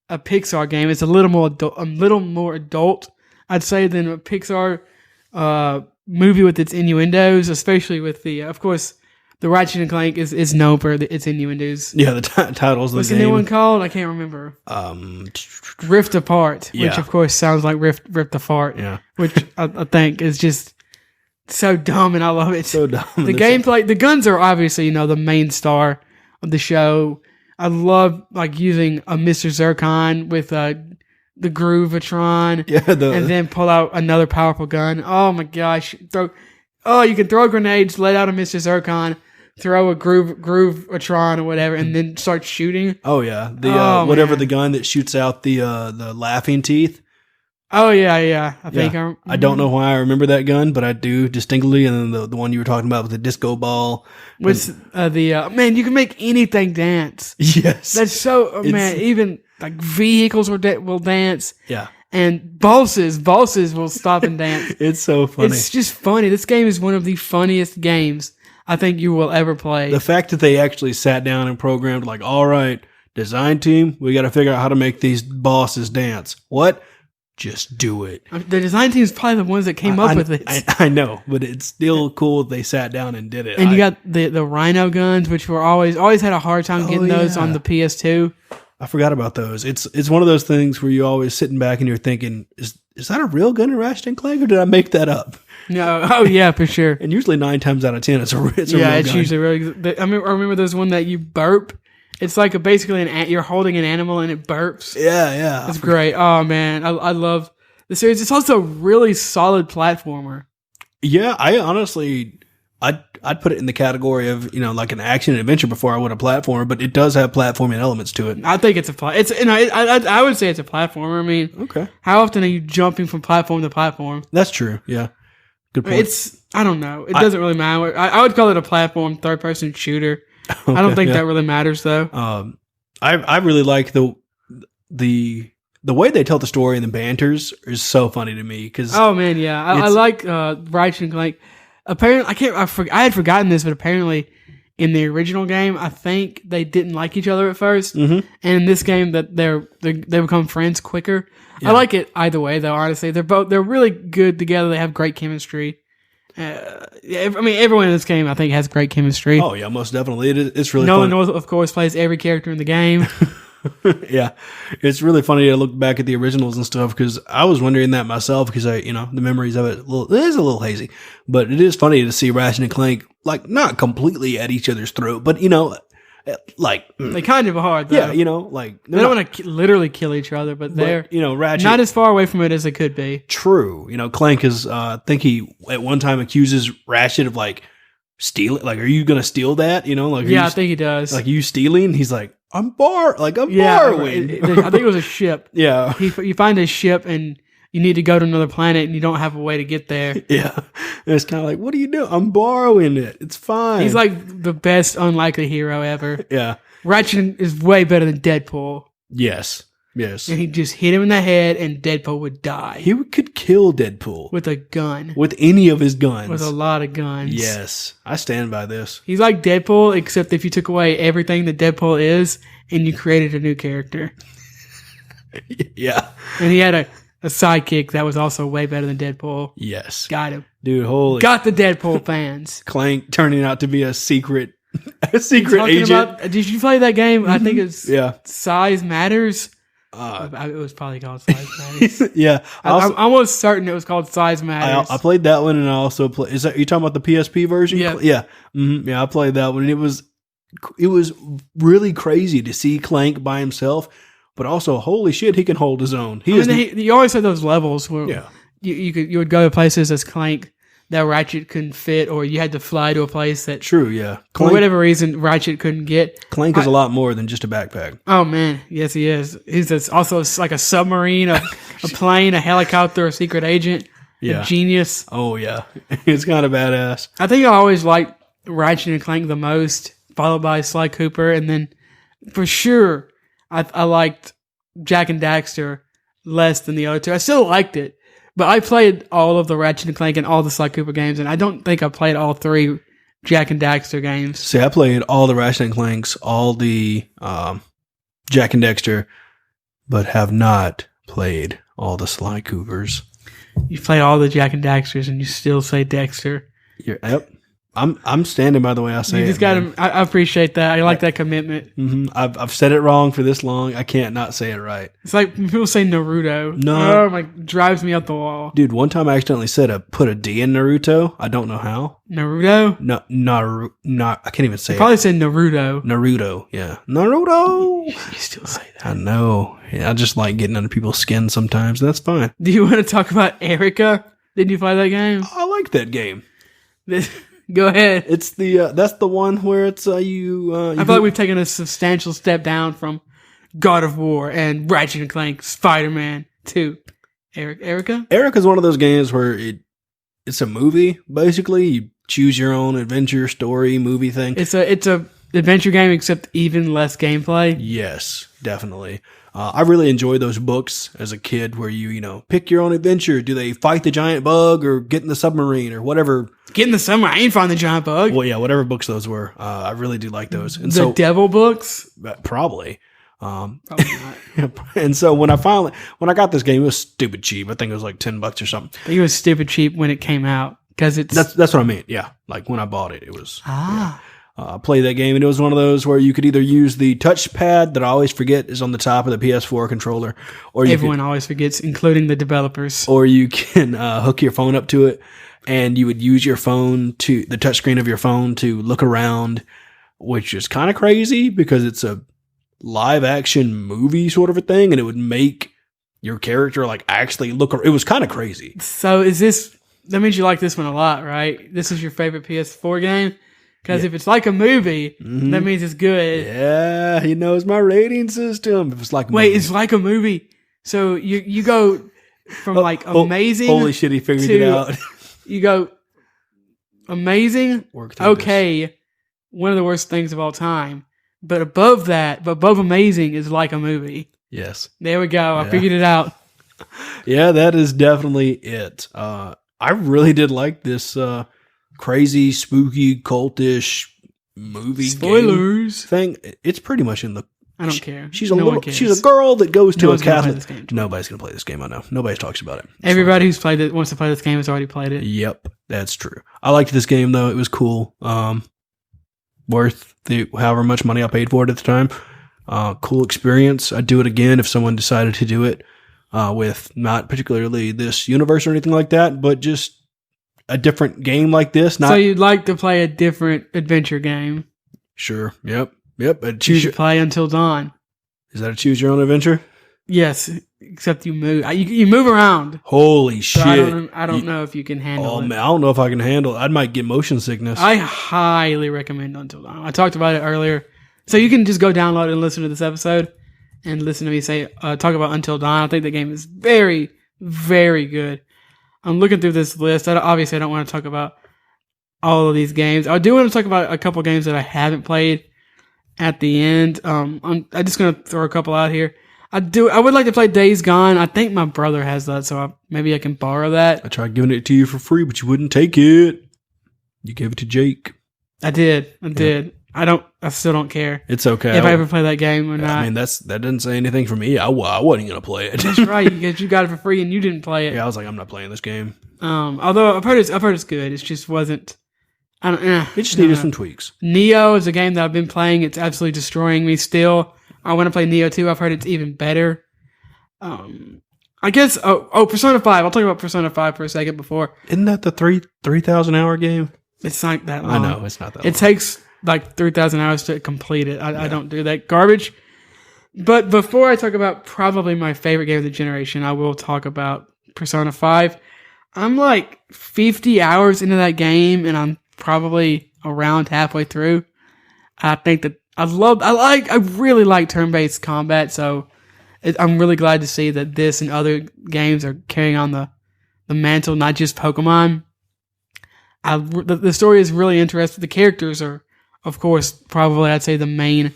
a Pixar game. It's a little more adult, I'd say, than a Pixar movie with its innuendos, especially with of course, the Ratchet and Clank is known for its innuendos. Yeah, the titles of What's the the game. new one called? I can't remember. Rift Apart, which Yeah. of course sounds like Rift Apart. Yeah. Which I think is just so dumb, and I love it. So dumb. The gameplay, the guns are obviously the main star of the show. I love like using a Mr. Zircon with the Groovatron, Yeah, and then pull out another powerful gun. Oh my gosh! You can throw grenades, let out a Mr. Zircon, throw a Groovatron or whatever, and then start shooting. oh yeah, Oh, whatever man. the gun that shoots out the laughing teeth. Oh yeah. I think I don't know why I remember that gun, but I do distinctly. And then the one you were talking about with the disco ball. What's man? You can make anything dance. Yes, That's so man. Even like vehicles will dance, yeah. and bosses will stop and dance. It's so funny. It's just funny. This game is one of the funniest games I think you will ever play. The fact that they actually sat down and programmed, like, all right, design team, we got to figure out how to make these bosses dance. What? Just do it. The design team is probably the ones that came up with this. I know, but it's still cool that they sat down and did it. And you got the Rhino guns, which were always had a hard time getting those on the PS2. I forgot about those. It's one of those things where you always sitting back and you're thinking, is that a real gun in Ratchet and Clank, or did I make that up? No, oh yeah, for sure. And usually 9 times out of 10, it's a real gun. Usually really good. I remember there's one that you burp. It's like basically you're holding an animal and it burps. Yeah. It's great. Oh man, I love the series. It's also a really solid platformer. Yeah, I honestly, I'd put it in the category of, like an action and adventure before I would a platformer, but it does have platforming elements to it. I think it's I would say it's a platformer. I mean, Okay. how often are you jumping from platform to platform? That's true. Yeah. Good point. I don't know. It doesn't really matter. I would call it a platform third person shooter. I don't think that really matters though. I really like the way they tell the story and the banters is so funny to me because Oh man, yeah, I like Ratchet and Clank. Apparently, I had forgotten this, but apparently, in the original game, I think they didn't like each other at 1st, and in this game, that they become friends quicker. Yeah. I like it either way, though. Honestly, they're really good together. They have great chemistry. Everyone in this game, I think, has great chemistry. Oh yeah, most definitely. It's really Nolan fun. North, of course, plays every character in the game. Yeah, it's really funny to look back at the originals and stuff because I was wondering that myself because the memories of it is a little hazy, but it is funny to see Ratchet and Clank like not completely at each other's throat, but They kind of are, though. yeah, like They don't want to literally kill each other, but they're Ratchet not as far away from it as they could be. true. Clank is I think he at one time accuses Ratchet of like stealing. Like, are you gonna steal that? I think he does. like you stealing. He's like, I'm borrowing. I think it was a ship. Yeah. You find a ship and you need to go to another planet and you don't have a way to get there. Yeah. And it's kind of like, what do you do? I'm borrowing it. It's fine. He's like the best unlikely hero ever. yeah. Ratchet is way better than Deadpool. Yes. And he just hit him in the head and Deadpool would die. He could kill Deadpool With a gun. with any of his guns. With a lot of guns. Yes. I stand by this. He's like Deadpool, except if you took away everything that Deadpool is and you created a new character. Yeah. And he had a sidekick that was also way better than Deadpool. Yes. Got him. Dude, holy Got the Deadpool fans. Clank turning out to be a secret Talking agent. about, did you play that game? I think it's Yeah. Size Matters. It was probably called Size Matters. Yeah. I'm almost certain it was called Size Matters. I played that one, and I also played. Is that you talking about the PSP version? Yeah. Yeah. Yeah. I played that one, and it was really crazy to see Clank by himself, but also holy shit, he can hold his own. You always had those levels where Yeah. you would go to places as Clank that Ratchet couldn't fit, or you had to fly to a place that True. Yeah. for whatever reason Ratchet couldn't get. Clank is a lot more than just a backpack. Oh man, yes he is. He's also like a submarine, a plane, a helicopter, a secret agent, Yeah. a genius. Oh yeah, it's kind of badass. I think I always liked Ratchet and Clank the most, followed by Sly Cooper, and then for sure I liked Jak and Daxter less than the other two. I still liked it, but I played all of the Ratchet and Clank and all the Sly Cooper games, and I don't think I played all 3 Jak and Daxter games. See, I played all the Ratchet and Clanks, all the Jak and Dexter, but have not played all the Sly Coopers. You played all the Jak and Daxters, and you still say Dexter. Yep. I'm standing by the way I say You it. just got to. I appreciate that. I like that commitment. I've said it wrong for this long. I can't not say it right. It's like when people say Naruto. No. Oh, like drives me up the wall. Dude, one time I accidentally put a D in Naruto. I don't know how. Naruto? No, I can't even say Probably said Naruto. Naruto, yeah. Naruto! You still say that. I know. Yeah, I just like getting under people's skin sometimes. That's fine. Do you want to talk about Erica? Did you play that game? I like that game. Go ahead. It's that's the one where it's I feel like we've taken a substantial step down from God of War and Ratchet and Clank, Spider-Man 2. Erica? Erica's one of those games where it's a movie, basically. You choose your own adventure, story, movie thing. It's a adventure game, except even less gameplay. Yes, definitely. I really enjoyed those books as a kid where you pick your own adventure. Do they fight the giant bug or get in the submarine or whatever? Get in the submarine. I ain't find the giant bug. Well, yeah, whatever books those were. I really do like those. And the devil books? Probably. Probably not. And so when I got this game, it was stupid cheap. I think it was like $10 or something. I think it was stupid cheap when it came out because that's what I mean. Yeah, like when I bought it, it was. Yeah. I played that game, and it was one of those where you could either use the touchpad that I always forget is on the top of the PS4 controller, or everyone always forgets, including the developers. Or you can hook your phone up to it, and you would use your phone the touchscreen of your phone to look around, which is kind of crazy because it's a live action movie sort of a thing, and it would make your character like actually look. It was kind of crazy. So that means you like this one a lot, right? This is your favorite PS4 game? Because if it's like a movie, that means it's good. Yeah, he knows my rating system. If it's like a movie. It's like a movie. So you go from amazing. Holy shit, he figured it out. You go amazing. Okay, one of the worst things of all time. But above amazing is like a movie. Yes. There we go. I figured it out. Yeah, that is definitely it. I really did like this crazy, spooky, cultish movie spoilers thing. It's pretty much in the. I don't care. She's a girl that goes to a Catholic. Nobody's gonna play this game. I know. Nobody talks about it. Everybody who's played it wants to play this game has already played it. Yep, that's true. I liked this game though. It was cool. Worth however much money I paid for it at the time. Cool experience. I'd do it again if someone decided to do it with not particularly this universe or anything like that, but just a different game like this. So you'd like to play a different adventure game? Sure. Yep. You should play Until Dawn. Is that a choose your own adventure? Yes, except you move. You move around. Holy shit! I don't know if you can handle it. Man, I don't know if I can handle it. I might get motion sickness. I highly recommend Until Dawn. I talked about it earlier, so you can just go download it and listen to this episode and listen to me talk about Until Dawn. I think the game is very, very good. I'm looking through this list. Obviously, I don't want to talk about all of these games. I do want to talk about a couple games that I haven't played at the end. I'm just going to throw a couple out here. I would like to play Days Gone. I think my brother has that, so maybe I can borrow that. I tried giving it to you for free, but you wouldn't take it. You gave it to Jake. I did. I still don't care. It's okay. If I ever play that game or not. I mean, that didn't say anything for me. I wasn't going to play it. That's right, because you got it for free and you didn't play it. Yeah, I was like, I'm not playing this game. Although I've heard it's good. It just wasn't. It just needed some tweaks. Neo is a game that I've been playing. It's absolutely destroying me still. I want to play Neo 2. I've heard it's even better. I guess. Persona 5. I'll talk about Persona 5 for a second before. Isn't that the 3,000 hour game? It's not that long. I know it's not that long. It takes like 3,000 hours to complete it. I don't do that garbage. But before I talk about probably my favorite game of the generation, I will talk about Persona 5. I'm like 50 hours into that game, and I'm probably around halfway through. I think that I really like turn-based combat, so I'm really glad to see that this and other games are carrying on the mantle, not just Pokemon. The story is really interesting. The characters are, of course, probably I'd say the main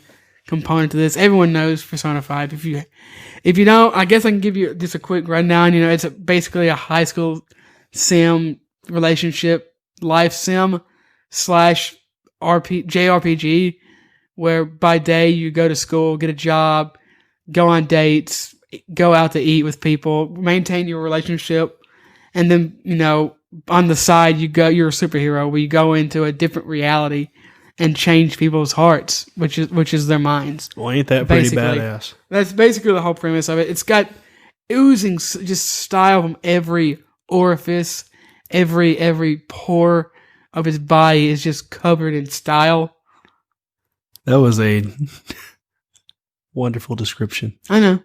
component to this. Everyone knows Persona 5. If you don't, I guess I can give you just a quick rundown. It's basically a high school sim relationship, life sim / JRPG, where by day you go to school, get a job, go on dates, go out to eat with people, maintain your relationship, and then, on the side, you're a superhero where you go into a different reality and change people's hearts, which is their minds. Well, ain't that pretty Basically. badass? That's basically the whole premise of it. It's got oozing just style from every orifice, every pore of his body is just covered in style. That was a wonderful description. I know.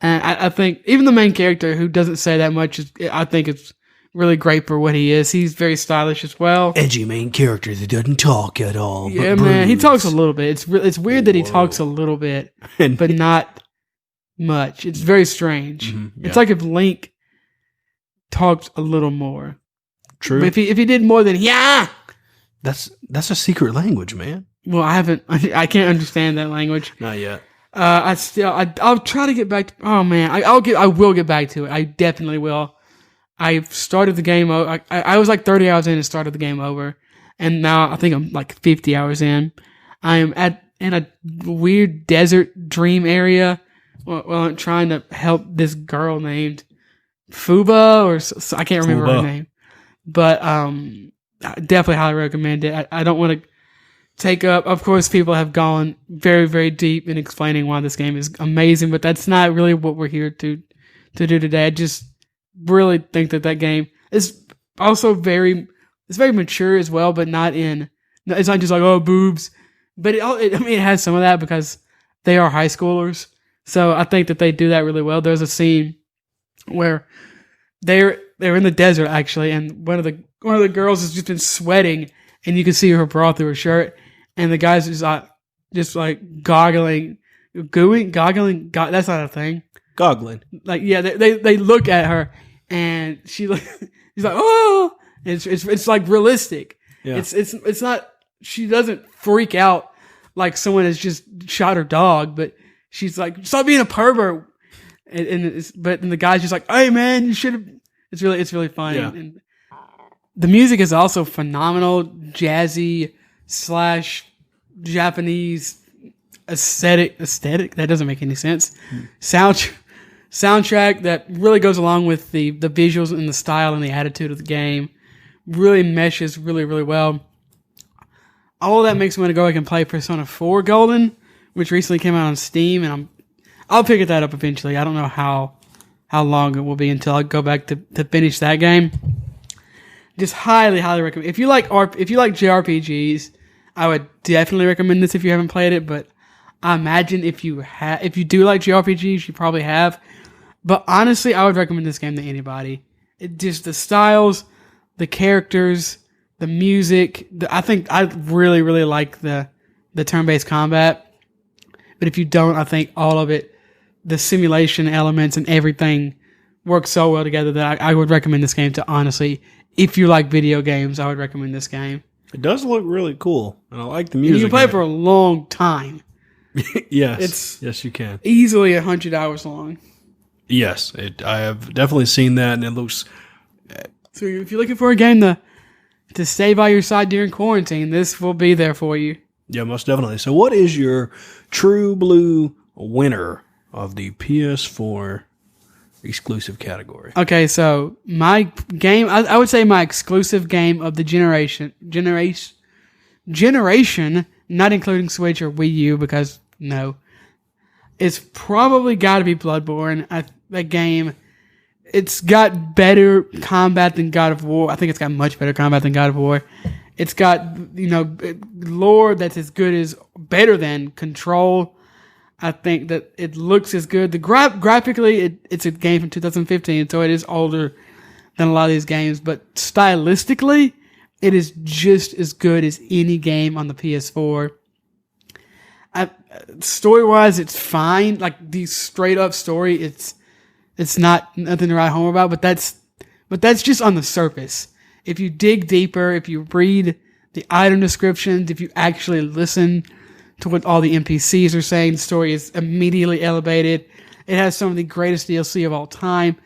And I think even the main character, who doesn't say that much, I think it's really great for what he is. He's very stylish as well. Edgy main character that doesn't talk at all. Yeah, man. He talks a little bit. It's weird that he talks a little bit, but not much. It's very strange. Yeah. It's like if Link talked a little more. True. But if he did more than yeah, That's a secret language, man. well, I can't understand that language. Not yet. I'll try to get back to, oh man, I will get back to it. I definitely will. I've started the game. I was like 30 hours in and started the game over. And now I think I'm like 50 hours in. I am in a weird desert dream area. Well, I'm trying to help this girl named Fuba, or I can't remember her name. But I definitely highly recommend it. I don't want to take up. Of course, people have gone very, very deep in explaining why this game is amazing, but that's not really what we're here to do today. I just really think that game is also very mature as well, but not in. It's not just like, oh, boobs, but it has some of that because they are high schoolers. So I think that they do that really well. There's a scene where they're in the desert actually, and one of the girls has just been sweating, and you can see her bra through her shirt, and the guy's just like goggling. That's not a thing. Goggling. Like, yeah, they look at her, and she's like, oh, and it's like realistic. Yeah. It's not. She doesn't freak out like someone has just shot her dog, but she's like, stop being a pervert. But the guy's just like, hey man, you should have. It's really fun. Yeah. And the music is also phenomenal, jazzy / Japanese aesthetic. That doesn't make any sense. Soundtrack that really goes along with the visuals and the style and the attitude of the game. Really meshes really, really well. All of that makes me want to go back and play Persona 4 Golden, which recently came out on Steam, and I'll pick that up eventually. I don't know how long it will be until I go back to finish that game. Just highly, highly recommend. If you like JRPGs, I would definitely recommend this if you haven't played it. But I imagine if you do like JRPGs, you probably have. But honestly, I would recommend this game to anybody. Just the styles, the characters, the music. I think I really, really like the turn-based combat. But if you don't, I think all of it, the simulation elements and everything, work so well together that I would recommend this game to, honestly, if you like video games, I would recommend this game. It does look really cool, and I like the music. And you can play it for a long time. Yes, yes, you can. Easily 100 hours long. Yes, I have definitely seen that, and it looks. So if you're looking for a game to stay by your side during quarantine, this will be there for you. Yeah, most definitely. So what is your true blue winner of the PS4 exclusive category? Okay, so my game, I would say my exclusive game of the generation, not including Switch or Wii U, because no, it's probably got to be Bloodborne. That game, it's got better combat than God of War. I think it's got much better combat than God of War. It's got, lore that's better than Control. I think that it looks as good. Graphically, it's a game from 2015, so it is older than a lot of these games. But stylistically, it is just as good as any game on the PS4. Story-wise, it's fine. Like the straight-up story, it's nothing to write home about. But that's just on the surface. If you dig deeper, if you read the item descriptions, if you actually listen to what all the NPCs are saying, the story is immediately elevated. It has some of the greatest DLC of all time.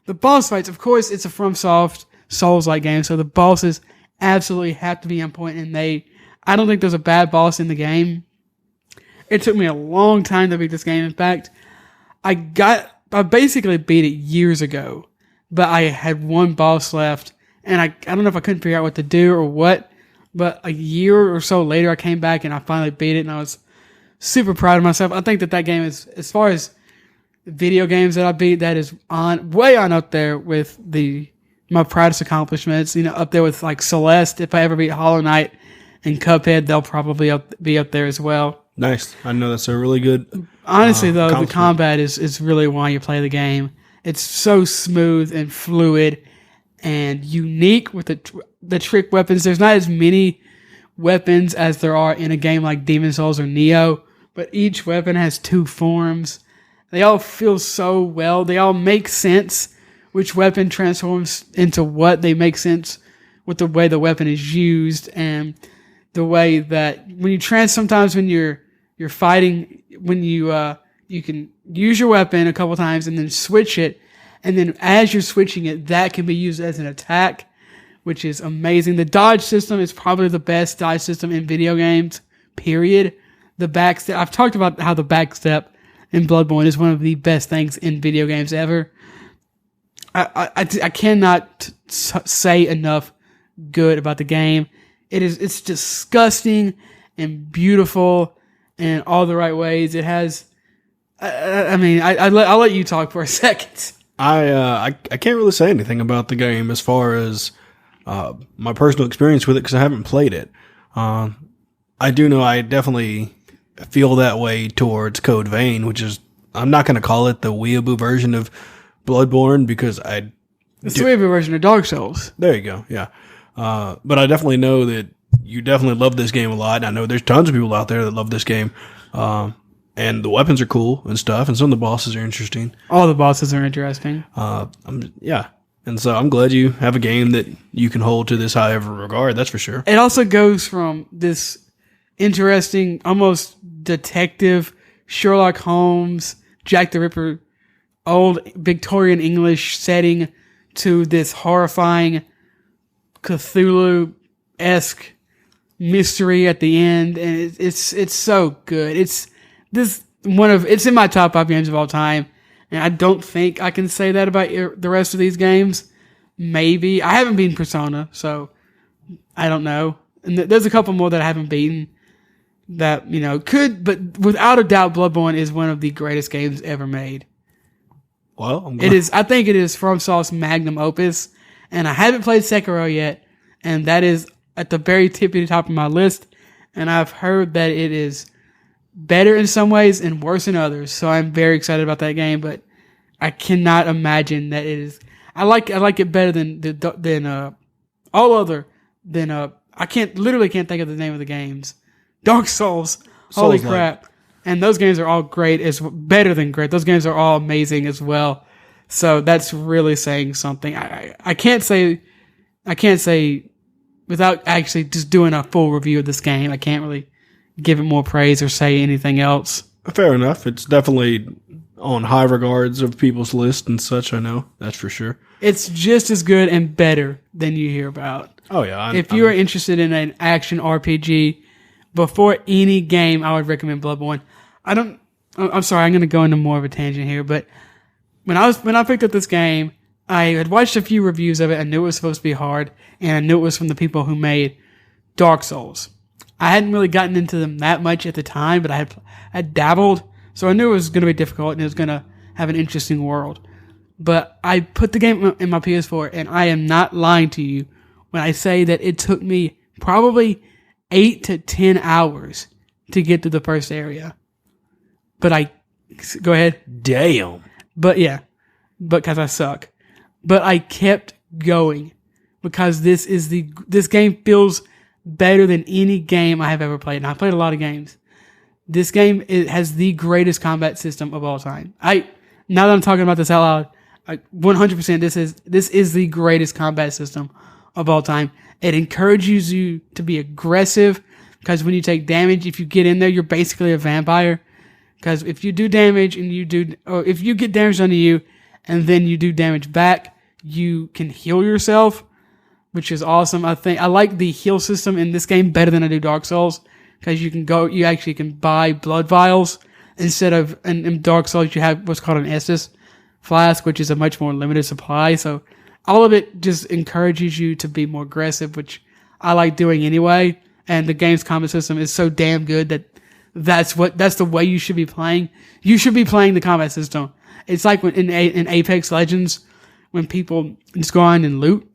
The boss fights, of course, it's a FromSoft Souls-like game, so the bosses absolutely have to be on point, and I don't think there's a bad boss in the game. It took me a long time to beat this game. In fact, I basically beat it years ago, but I had one boss left, and I don't know if I couldn't figure out what to do or what, but a year or so later I came back and I finally beat it, and I was super proud of myself. I think that game is, as far as video games that I beat, that is way on up there with my proudest accomplishments. Up there with like Celeste. If I ever beat Hollow Knight and Cuphead, they'll probably be up there as well. Nice. I know that's a really good. Honestly, though, the combat is really why you play the game. It's so smooth and fluid and unique with the trick weapons. There's not as many weapons as there are in a game like Demon's Souls or Nioh, but each weapon has 2 forms. They all feel so well. They all make sense. Which weapon transforms into what? They make sense with the way the weapon is used, and the way that sometimes when you're fighting, when you can use your weapon a couple times and then switch it, and then as you're switching it, that can be used as an attack, which is amazing. The dodge system is probably the best dodge system in video games, period. The backstep, I've talked about how the backstep in Bloodborne is one of the best things in video games ever. I cannot say enough good about the game. It's disgusting and beautiful in all the right ways. It has, I'll let you talk for a second. I can't really say anything about the game as far as my personal experience with it because I haven't played it. I do know I definitely feel that way towards Code Vein, which is, I'm not going to call it the weeaboo version of Bloodborne because it's the weeaboo version of Dark Souls. There you go. Yeah. But I definitely know that you definitely love this game a lot. And I know there's tons of people out there that love this game. And the weapons are cool and stuff. And some of the bosses are interesting. All the bosses are interesting. Yeah. And so I'm glad you have a game that you can hold to this high of a regard. That's for sure. It also goes from this interesting, almost detective, Sherlock Holmes, Jack the Ripper, old Victorian English setting to this horrifying Cthulhu-esque mystery at the end, and it's so good. It's in my top 5 games of all time, and I don't think I can say that about the rest of these games. Maybe I haven't beaten Persona, so I don't know. And there's a couple more that I haven't beaten that could, but without a doubt, Bloodborne is one of the greatest games ever made. Well, it is. I think it is FromSoft's magnum opus, and I haven't played Sekiro yet, and that is at the very tippy top of my list. And I've heard that it is better in some ways and worse in others. So I'm very excited about that game, but I cannot imagine that it is. I like it better than all other than I can't think of the name of the games. Dark Souls. Holy crap. And those games are all great, better than great. Those games are all amazing as well. So that's really saying something. I can't say without actually just doing a full review of this game. I can't really give it more praise or say anything else. Fair enough. It's definitely on high regards of people's list and such. I know that's for sure. It's just as good and better than you hear about. Oh yeah. If you are interested in an action RPG, before any game, I would recommend Bloodborne. I'm sorry, I'm going to go into more of a tangent here, but when I picked up this game, I had watched a few reviews of it. I knew it was supposed to be hard, and I knew it was from the people who made Dark Souls. I hadn't really gotten into them that much at the time, but I had dabbled, so I knew it was going to be difficult and it was going to have an interesting world. But I put the game in my PS4, and I am not lying to you when I say that it took me probably 8 to 10 hours to get to the first area. But go ahead. Damn. But yeah, because I suck. But I kept going because this game feels better than any game I have ever played. And I played a lot of games. This game, it has the greatest combat system of all time. Now that I'm talking about this out loud, 100% this is the greatest combat system of all time. It encourages you to be aggressive because when you take damage, if you get in there, you're basically a vampire. Because if you do damage or if you get damage onto you and then you do damage back, you can heal yourself, which is awesome. I like the heal system in this game better than I do Dark Souls because you actually can buy blood vials instead of in Dark Souls you have what's called an Estus flask, which is a much more limited supply. So all of it just encourages you to be more aggressive, which I like doing anyway. And the game's combat system is so damn good that that's the way you should be playing. You should be playing the combat system. It's like when in Apex Legends, when people just go on and loot.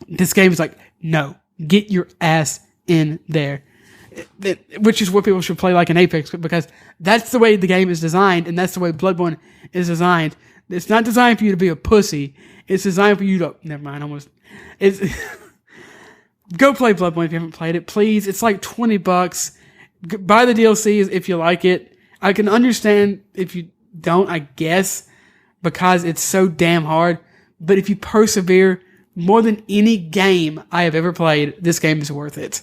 This game is like, no, get your ass in there. Which is what people should play like in Apex, because that's the way the game is designed, and that's the way Bloodborne is designed. It's not designed for you to be a pussy. It's designed for you to... Never mind, almost... It's... Go play Bloodborne if you haven't played it, please. It's like $20. Buy the DLCs if you like it. I can understand if you don't, I guess, because it's so damn hard. But if you persevere, more than any game I have ever played, this game is worth it.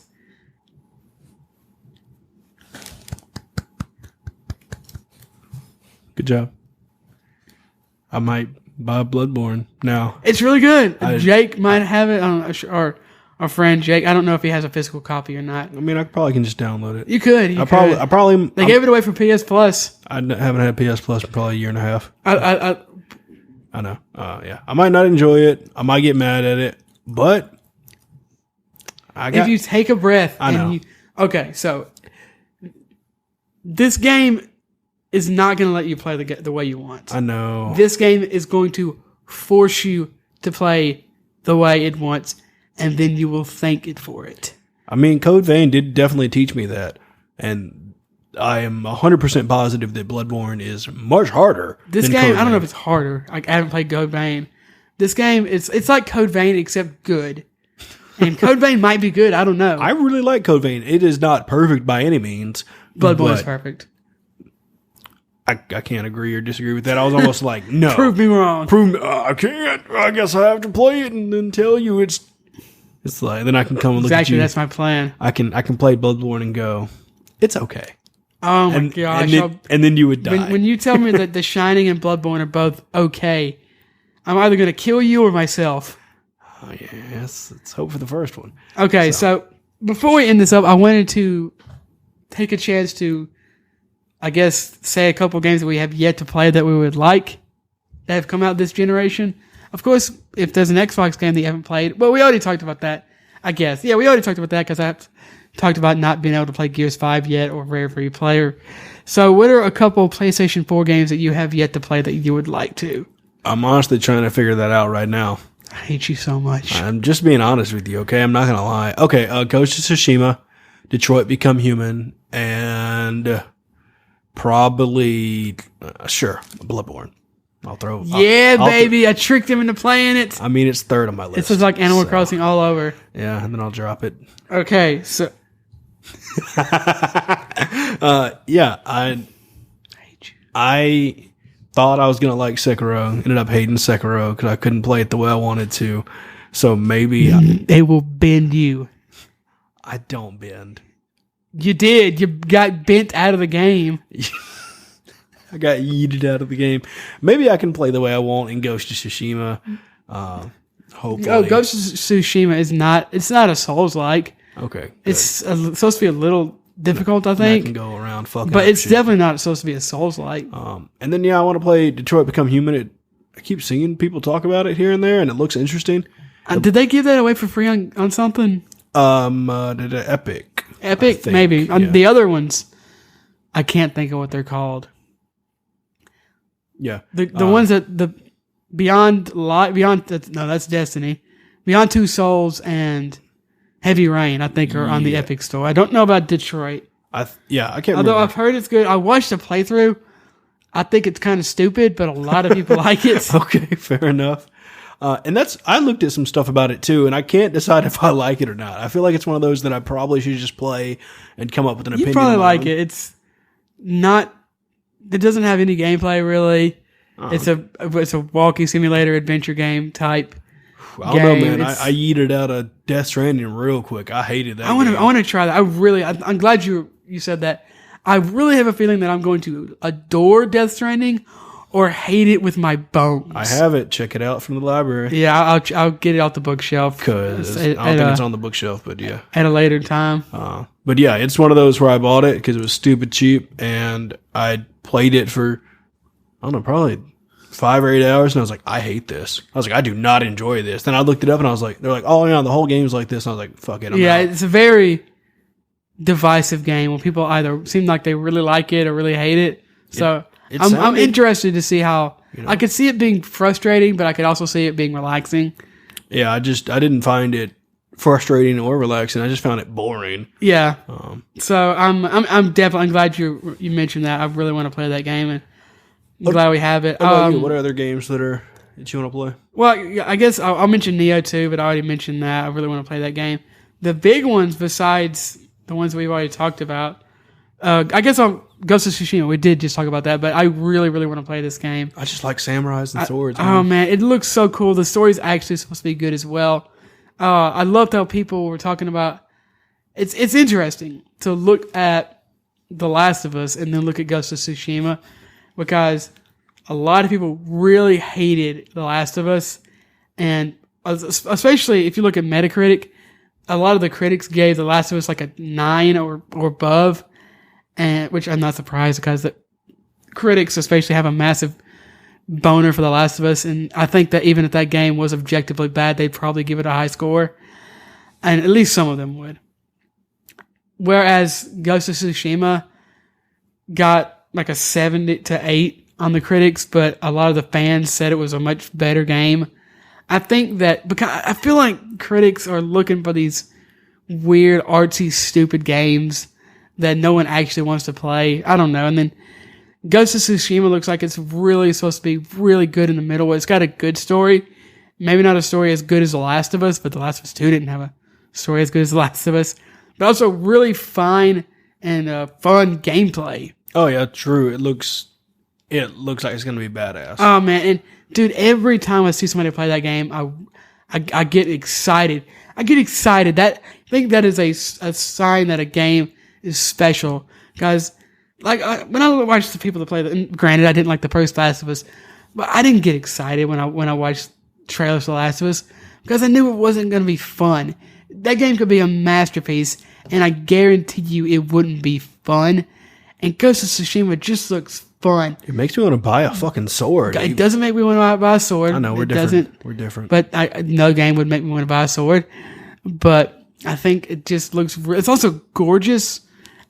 Good job. I might buy Bloodborne now. It's really good. Jake might have it. I don't know, or our friend Jake. I don't know if he has a physical copy or not. I mean, I probably can just download it. You could. I probably. They gave it away for PS Plus. I haven't had PS Plus in probably a year and a half. I know. Yeah. I might not enjoy it. I might get mad at it, but if you take a breath, okay. So this game is not going to let you play the way you want. I know. This game is going to force you to play the way it wants, and then you will thank it for it. I mean, Code Vein did definitely teach me that, and I am 100% positive that Bloodborne is much harder. This than game, Code I don't Vein. know if it's harder. I haven't played Code Vein. This game, it's like Code Vein except good. And Code Vein might be good. I don't know. I really like Code Vein. It is not perfect by any means. Bloodborne is perfect. I can't agree or disagree with that. I was almost like, no. Prove me wrong. I can't. I guess I have to play it and then tell you it's like, then I can come and look at you. Exactly, that's my plan. I can play Bloodborne and go, it's okay. Oh my gosh. And then you would die. When you tell me that The Shining and Bloodborne are both okay, I'm either going to kill you or myself. Oh, yes. Let's hope for the first one. Okay, so before we end this up, I wanted to take a chance to, I guess, say a couple games that we have yet to play that we would like that have come out this generation. Of course, if there's an Xbox game that you haven't played, well, we already talked about that, I guess. Yeah, we already talked about that because I talked about not being able to play Gears 5 yet or Rare Free Player. So what are a couple PlayStation 4 games that you have yet to play that you would like to? I'm honestly trying to figure that out right now. I hate you so much. I'm just being honest with you, okay? I'm not going to lie. Okay, Ghost of Tsushima, Detroit Become Human, and probably, Bloodborne. Baby, I tricked him into playing it. I mean, it's third on my list. This is like Animal Crossing all over. Yeah, and then I'll drop it. Okay, so... I thought I was going to like Sekiro. Ended up hating Sekiro because I couldn't play it the way I wanted to. So maybe... They will bend you. I don't bend. You did. You got bent out of the game. I got yeeted out of the game. Maybe I can play the way I want in Ghost of Tsushima. Hopefully. Oh, Ghost of Tsushima is not... It's not a Souls-like. Okay. Good. It's supposed to be a little difficult, I think. I can go around fucking but up it's shit. definitely not supposed to be a Souls-like. And then, I want to play Detroit Become Human. I keep seeing people talk about it here and there, and it looks interesting. Did they give that away for free on something? Did Epic? Epic, maybe. Yeah. On the other ones, I can't think of what they're called. Yeah. The ones that that's Destiny. Beyond Two Souls and Heavy Rain, I think, are on the Epic store. I don't know about Detroit. I can't Although remember. I've heard it's good. I watched a playthrough. I think it's kind of stupid, but a lot of people like it. Okay, fair enough. And I looked at some stuff about it too, and I can't decide if I like it or not. I feel like it's one of those that I probably should just play and come up with an opinion. You probably of my like own. it. It's not. It doesn't have any gameplay really. It's a walking simulator adventure game type. I don't know, man. I yeeted out of Death Stranding real quick. I hated that. I want to try that. I'm glad you said that. I really have a feeling that I'm going to adore Death Stranding or hate it with my bones. I have it. Check it out from the library. Yeah, I'll get it off the bookshelf. Because I don't think it's on the bookshelf, but yeah. At a later time. But yeah, it's one of those where I bought it because it was stupid cheap, and I played it for, I don't know, probably 5 or 8 hours, and I was like, I hate this. I was like, I do not enjoy this. Then I looked it up, and I was like, they're like, oh yeah, the whole game's like this. And I was like, fuck it, I'm out. It's a very divisive game where people either seem like they really like it or really hate it. So I'm interested to see how. I could see it being frustrating, but I could also see it being relaxing. Yeah, I didn't find it frustrating or relaxing. I just found it boring. Yeah. So I'm definitely glad you mentioned that. I really want to play that game, and I'm glad we have it. What about you? What are other games that you want to play? Well, I guess I'll mention Neo too, but I already mentioned that. I really want to play that game. The big ones besides the ones we've already talked about, I guess Ghost of Tsushima. We did just talk about that, but I really, really want to play this game. I just like samurais and swords. Oh man, it looks so cool. The story's actually supposed to be good as well. I loved how people were talking about. It's interesting to look at The Last of Us and then look at Ghost of Tsushima, because a lot of people really hated The Last of Us, and especially if you look at Metacritic, a lot of the critics gave The Last of Us like a 9 or above, and which I'm not surprised, because the critics especially have a massive boner for The Last of Us, and I think that even if that game was objectively bad, they'd probably give it a high score, and at least some of them would. Whereas Ghost of Tsushima got like a 7 to 8 on the critics, but a lot of the fans said it was a much better game. I think that because I feel like critics are looking for these weird, artsy, stupid games that no one actually wants to play. I don't know. And then Ghost of Tsushima looks like it's really supposed to be really good in the middle. It's got a good story. Maybe not a story as good as The Last of Us, but The Last of Us 2 didn't have a story as good as The Last of Us. But also really fine and fun gameplay. Oh yeah, true. It looks like it's gonna be badass. Oh man, and dude, every time I see somebody play that game, I get excited. I think that is a sign that a game is special, guys. Like when I watched the people that play and granted I didn't like the first Last of Us, but I didn't get excited when I watched trailers for The Last of Us, because I knew it wasn't gonna be fun. That game could be a masterpiece, and I guarantee you it wouldn't be fun. And Ghost of Tsushima just looks fun. It makes me want to buy a fucking sword. It doesn't make me want to buy a sword. I know, we're different. We're different. But no game would make me want to buy a sword. But I think it just looks... It's also gorgeous.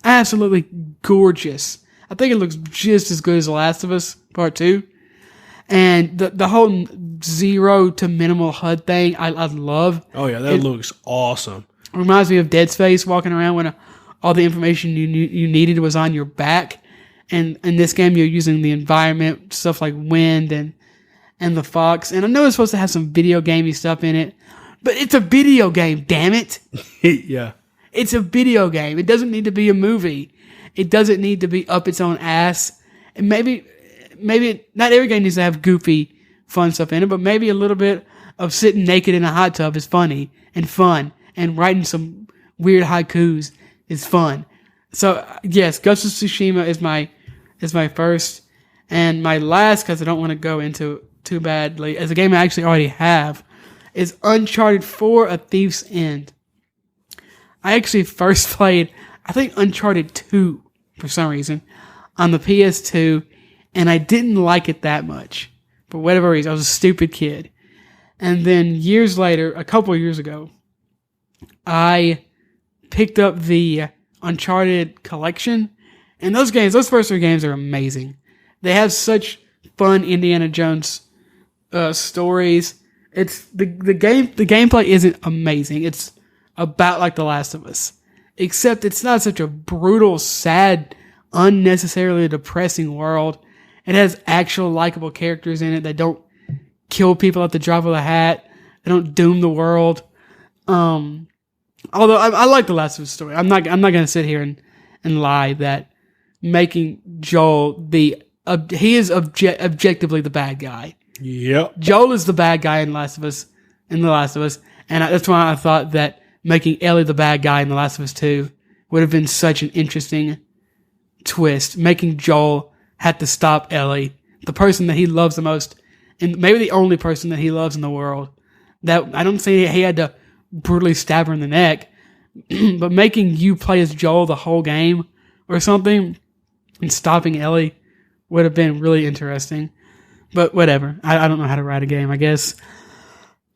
Absolutely gorgeous. I think it looks just as good as The Last of Us Part 2. And the whole zero to minimal HUD thing, I love. Oh yeah, that looks awesome. It reminds me of Dead Space, walking around when all the information you needed was on your back. And in this game, you're using the environment, stuff like wind and the fox. And I know it's supposed to have some video gamey stuff in it, but it's a video game, damn it. Yeah. It's a video game. It doesn't need to be a movie. It doesn't need to be up its own ass. And maybe not every game needs to have goofy, fun stuff in it, but maybe a little bit of sitting naked in a hot tub is funny and fun, and writing some weird haikus is fun. So yes, Ghost of Tsushima is my first, and my last, because I don't want to go into too badly, as a game I actually already have, is Uncharted 4: A Thief's End. I actually first played, I think, Uncharted 2 for some reason on the PS2, and I didn't like it that much for whatever reason. I was a stupid kid. And then years later, a couple of years ago, I picked up the Uncharted collection, and those first 3 games are amazing. They have such fun Indiana Jones stories. It's the gameplay isn't amazing. It's about like The Last of Us, except it's not such a brutal, sad, unnecessarily depressing world. It has actual likable characters in it that don't kill people at the drop of a hat. They don't doom the world. Although I like The Last of Us story. I'm not gonna sit here and lie that making Joel he is objectively the bad guy. Yep. Joel is the bad guy in The Last of Us, and that's why I thought that making Ellie the bad guy in The Last of Us 2 would have been such an interesting twist. Making Joel have to stop Ellie, the person that he loves the most, and maybe the only person that he loves in the world. That I don't say he had to brutally stab her in the neck, but making you play as Joel the whole game or something and stopping Ellie would have been really interesting. But whatever. I don't know how to write a game, I guess.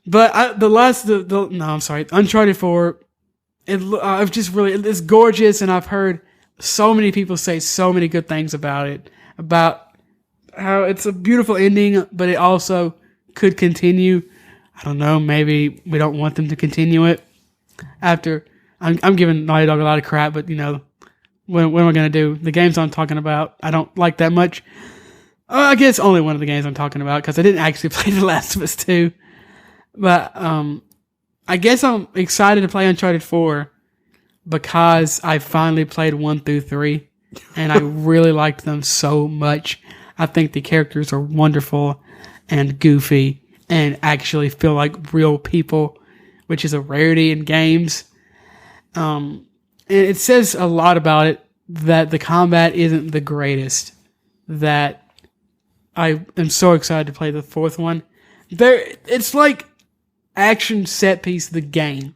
But Uncharted 4. I've just really, it's gorgeous, and I've heard so many people say so many good things about it. About how it's a beautiful ending, but it also could continue. I don't know. Maybe we don't want them to continue it. After I'm giving Naughty Dog a lot of crap, but what am I gonna do? The games I'm talking about, I don't like that much. I guess only one of the games I'm talking about because I didn't actually play The Last of Us 2. But I guess I'm excited to play Uncharted 4 because I finally played 1 through 3, and I really liked them so much. I think the characters are wonderful and goofy and actually feel like real people, which is a rarity in games. And it says a lot about it that the combat isn't the greatest. That I am so excited to play the 4th one. It's like action set piece the game.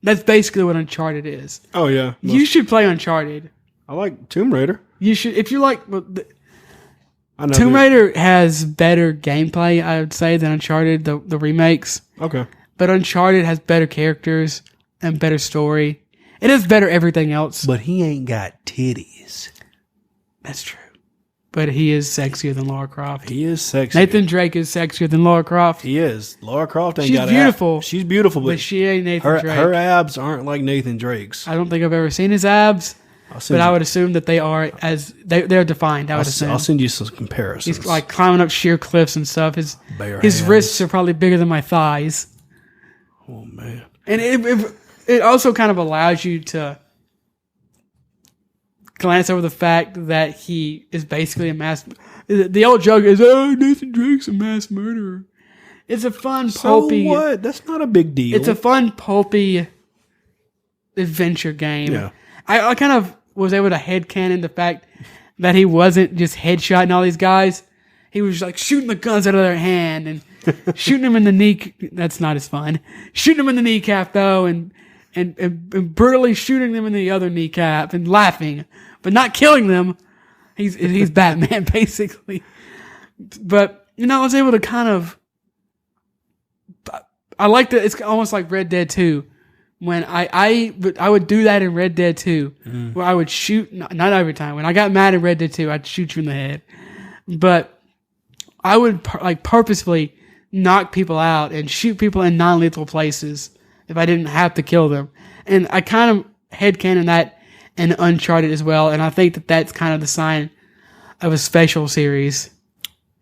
That's basically what Uncharted is. Oh yeah, you should play Uncharted. I like Tomb Raider. You should, if you like. Tomb Raider has better gameplay, I would say, than Uncharted, the remakes. Okay, but Uncharted has better characters and better story. It has better everything else. But he ain't got titties. That's true. But he is sexier than Lara Croft. He is sexy. Nathan Drake is sexier than Lara Croft. He is. Lara Croft ain't She's got beautiful. abs. She's beautiful, but she ain't Nathan Drake. Her abs aren't like Nathan Drake's. I don't think I've ever seen his abs, but I would assume that they are they're defined. I'll send you some comparisons. He's like climbing up sheer cliffs and stuff. His wrists are probably bigger than my thighs. Oh man! And it also kind of allows you to glance over the fact that he is basically a mass. The old joke is, "Oh, Nathan Drake's a mass murderer." It's a fun, pulpy. So what? That's not a big deal. It's a fun, pulpy adventure game. Yeah. I kind of was able to headcanon the fact that he wasn't just headshotting all these guys. He was like shooting the guns out of their hand and shooting them in the knee. That's not as fun. Shooting them in the kneecap though, and brutally shooting them in the other kneecap and laughing, but not killing them. He's Batman basically. But I was able to kind of. I like that. It's almost like Red Dead 2. When I would do that in Red Dead 2, where I would shoot, not every time. When I got mad in Red Dead 2, I'd shoot you in the head. But I would purposefully knock people out and shoot people in non-lethal places if I didn't have to kill them. And I kind of headcanon that in Uncharted as well. And I think that that's kind of the sign of a special series.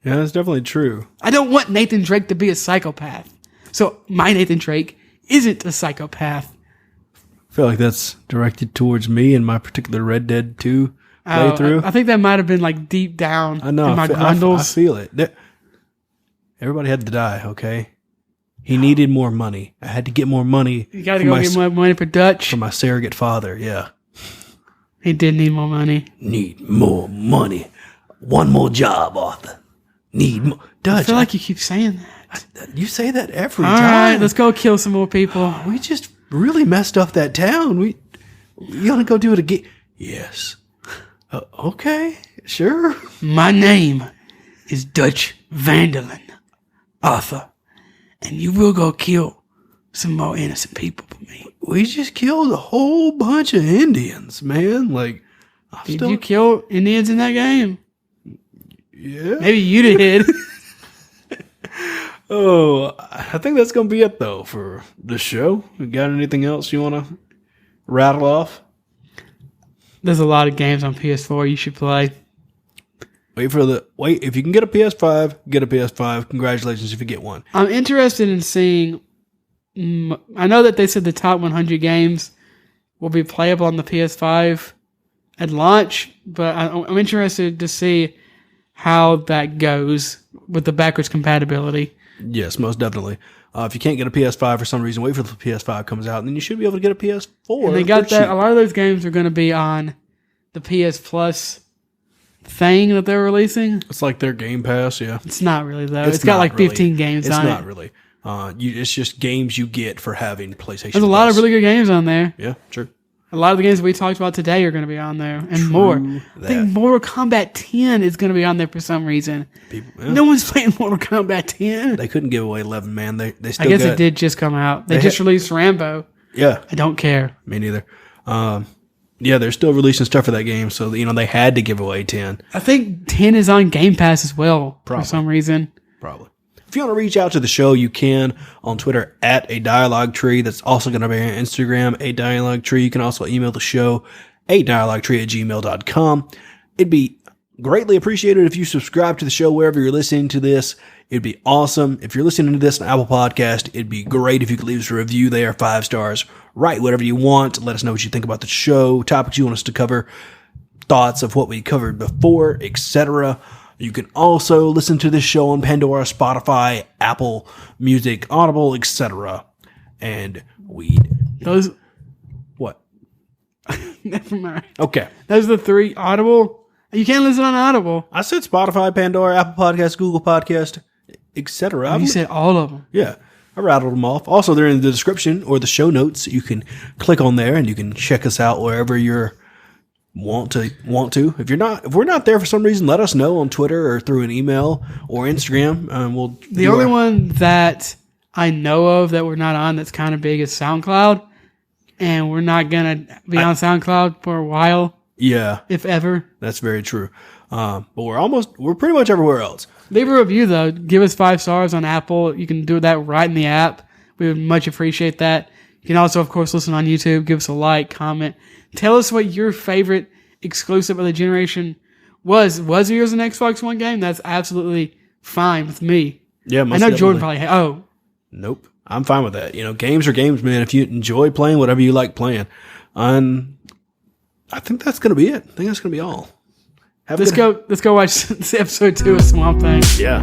Yeah, that's definitely true. I don't want Nathan Drake to be a psychopath. So my Nathan Drake isn't a psychopath. I feel like that's directed towards me in my particular Red Dead 2 playthrough. I think that might have been like deep down I know, in my grundles. I feel it. Everybody had to die, okay? He needed more money. I had to get more money. You got to go get more money for Dutch. For my surrogate father, yeah. He did need more money. Need more money. One more job, Arthur. Need more. Dutch. I feel like you keep saying that. You say that every time. All right, let's go kill some more people. We just really messed up that town. You want to go do it again? Yes. Okay, sure. My name is Dutch Vanderlyn, Arthur, and you will go kill some more innocent people for me. We just killed a whole bunch of Indians, man. Did you kill Indians in that game? Yeah. Maybe you did. Oh, I think that's going to be it, though, for the show. You got anything else you want to rattle off? There's a lot of games on PS4 you should play. If you can get a PS5, get a PS5. Congratulations if you get one. I'm interested in seeing. I know that they said the top 100 games will be playable on the PS5 at launch, but I'm interested to see how that goes with the backwards compatibility. Yes, most definitely. If you can't get a PS5 for some reason, wait for the PS5 comes out, and then you should be able to get a PS4. And they got that. Cheap. A lot of those games are going to be on the PS Plus thing that they're releasing. It's like their Game Pass, yeah. It's not really though. It's got like 15 games on it. It's not really. It's just games you get for having PlayStation. There's a lot of really good games on there. Yeah, true. A lot of the games we talked about today are going to be on there and more. I think Mortal Kombat 10 is going to be on there for some reason. No one's playing Mortal Kombat 10. They couldn't give away 11, man. They still I guess it did just come out. They just released Rambo. Yeah. I don't care. Me neither. Yeah, they're still releasing stuff for that game, so they had to give away 10. I think 10 is on Game Pass as well for some reason. Probably. If you want to reach out to the show, you can on Twitter at A Dialogue Tree. That's also going to be on Instagram, A Dialogue Tree. You can also email the show, adialoguetree@gmail.com. It'd be greatly appreciated if you subscribe to the show wherever you're listening to this. It'd be awesome. If you're listening to this on Apple Podcast, it'd be great if you could leave us a review there, 5 stars. Write whatever you want. Let us know what you think about the show, topics you want us to cover, thoughts of what we covered before, etc. You can also listen to this show on Pandora, Spotify, Apple Music, Audible, etc. And Those. What? Never mind. Okay. Those are the 3. Audible. You can't listen on Audible. I said Spotify, Pandora, Apple Podcast, Google Podcast, etc. You said all of them. Yeah. I rattled them off. Also, they're in the description or the show notes. You can click on there and you can check us out wherever you're want to. If we're not there for some reason, let us know on Twitter or through an email or Instagram. The only one that I know of that we're not on that's kind of big is SoundCloud, and we're not gonna be on SoundCloud for a while. Yeah, if ever. That's very true. But we're pretty much everywhere else. Leave a review though. Give us 5 stars on Apple. You can do that right in the app. We would much appreciate that. You can also, of course, listen on YouTube. Give us a like, comment. Tell us what your favorite exclusive of the generation was. Was yours an Xbox One game? That's absolutely fine with me. Yeah, I know Jordan probably. Nope. I'm fine with that. Games are games, man. If you enjoy playing whatever you like playing, and I think that's gonna be it. I think that's gonna be all. Let's go watch episode 2 of Swamp Thing. Yeah.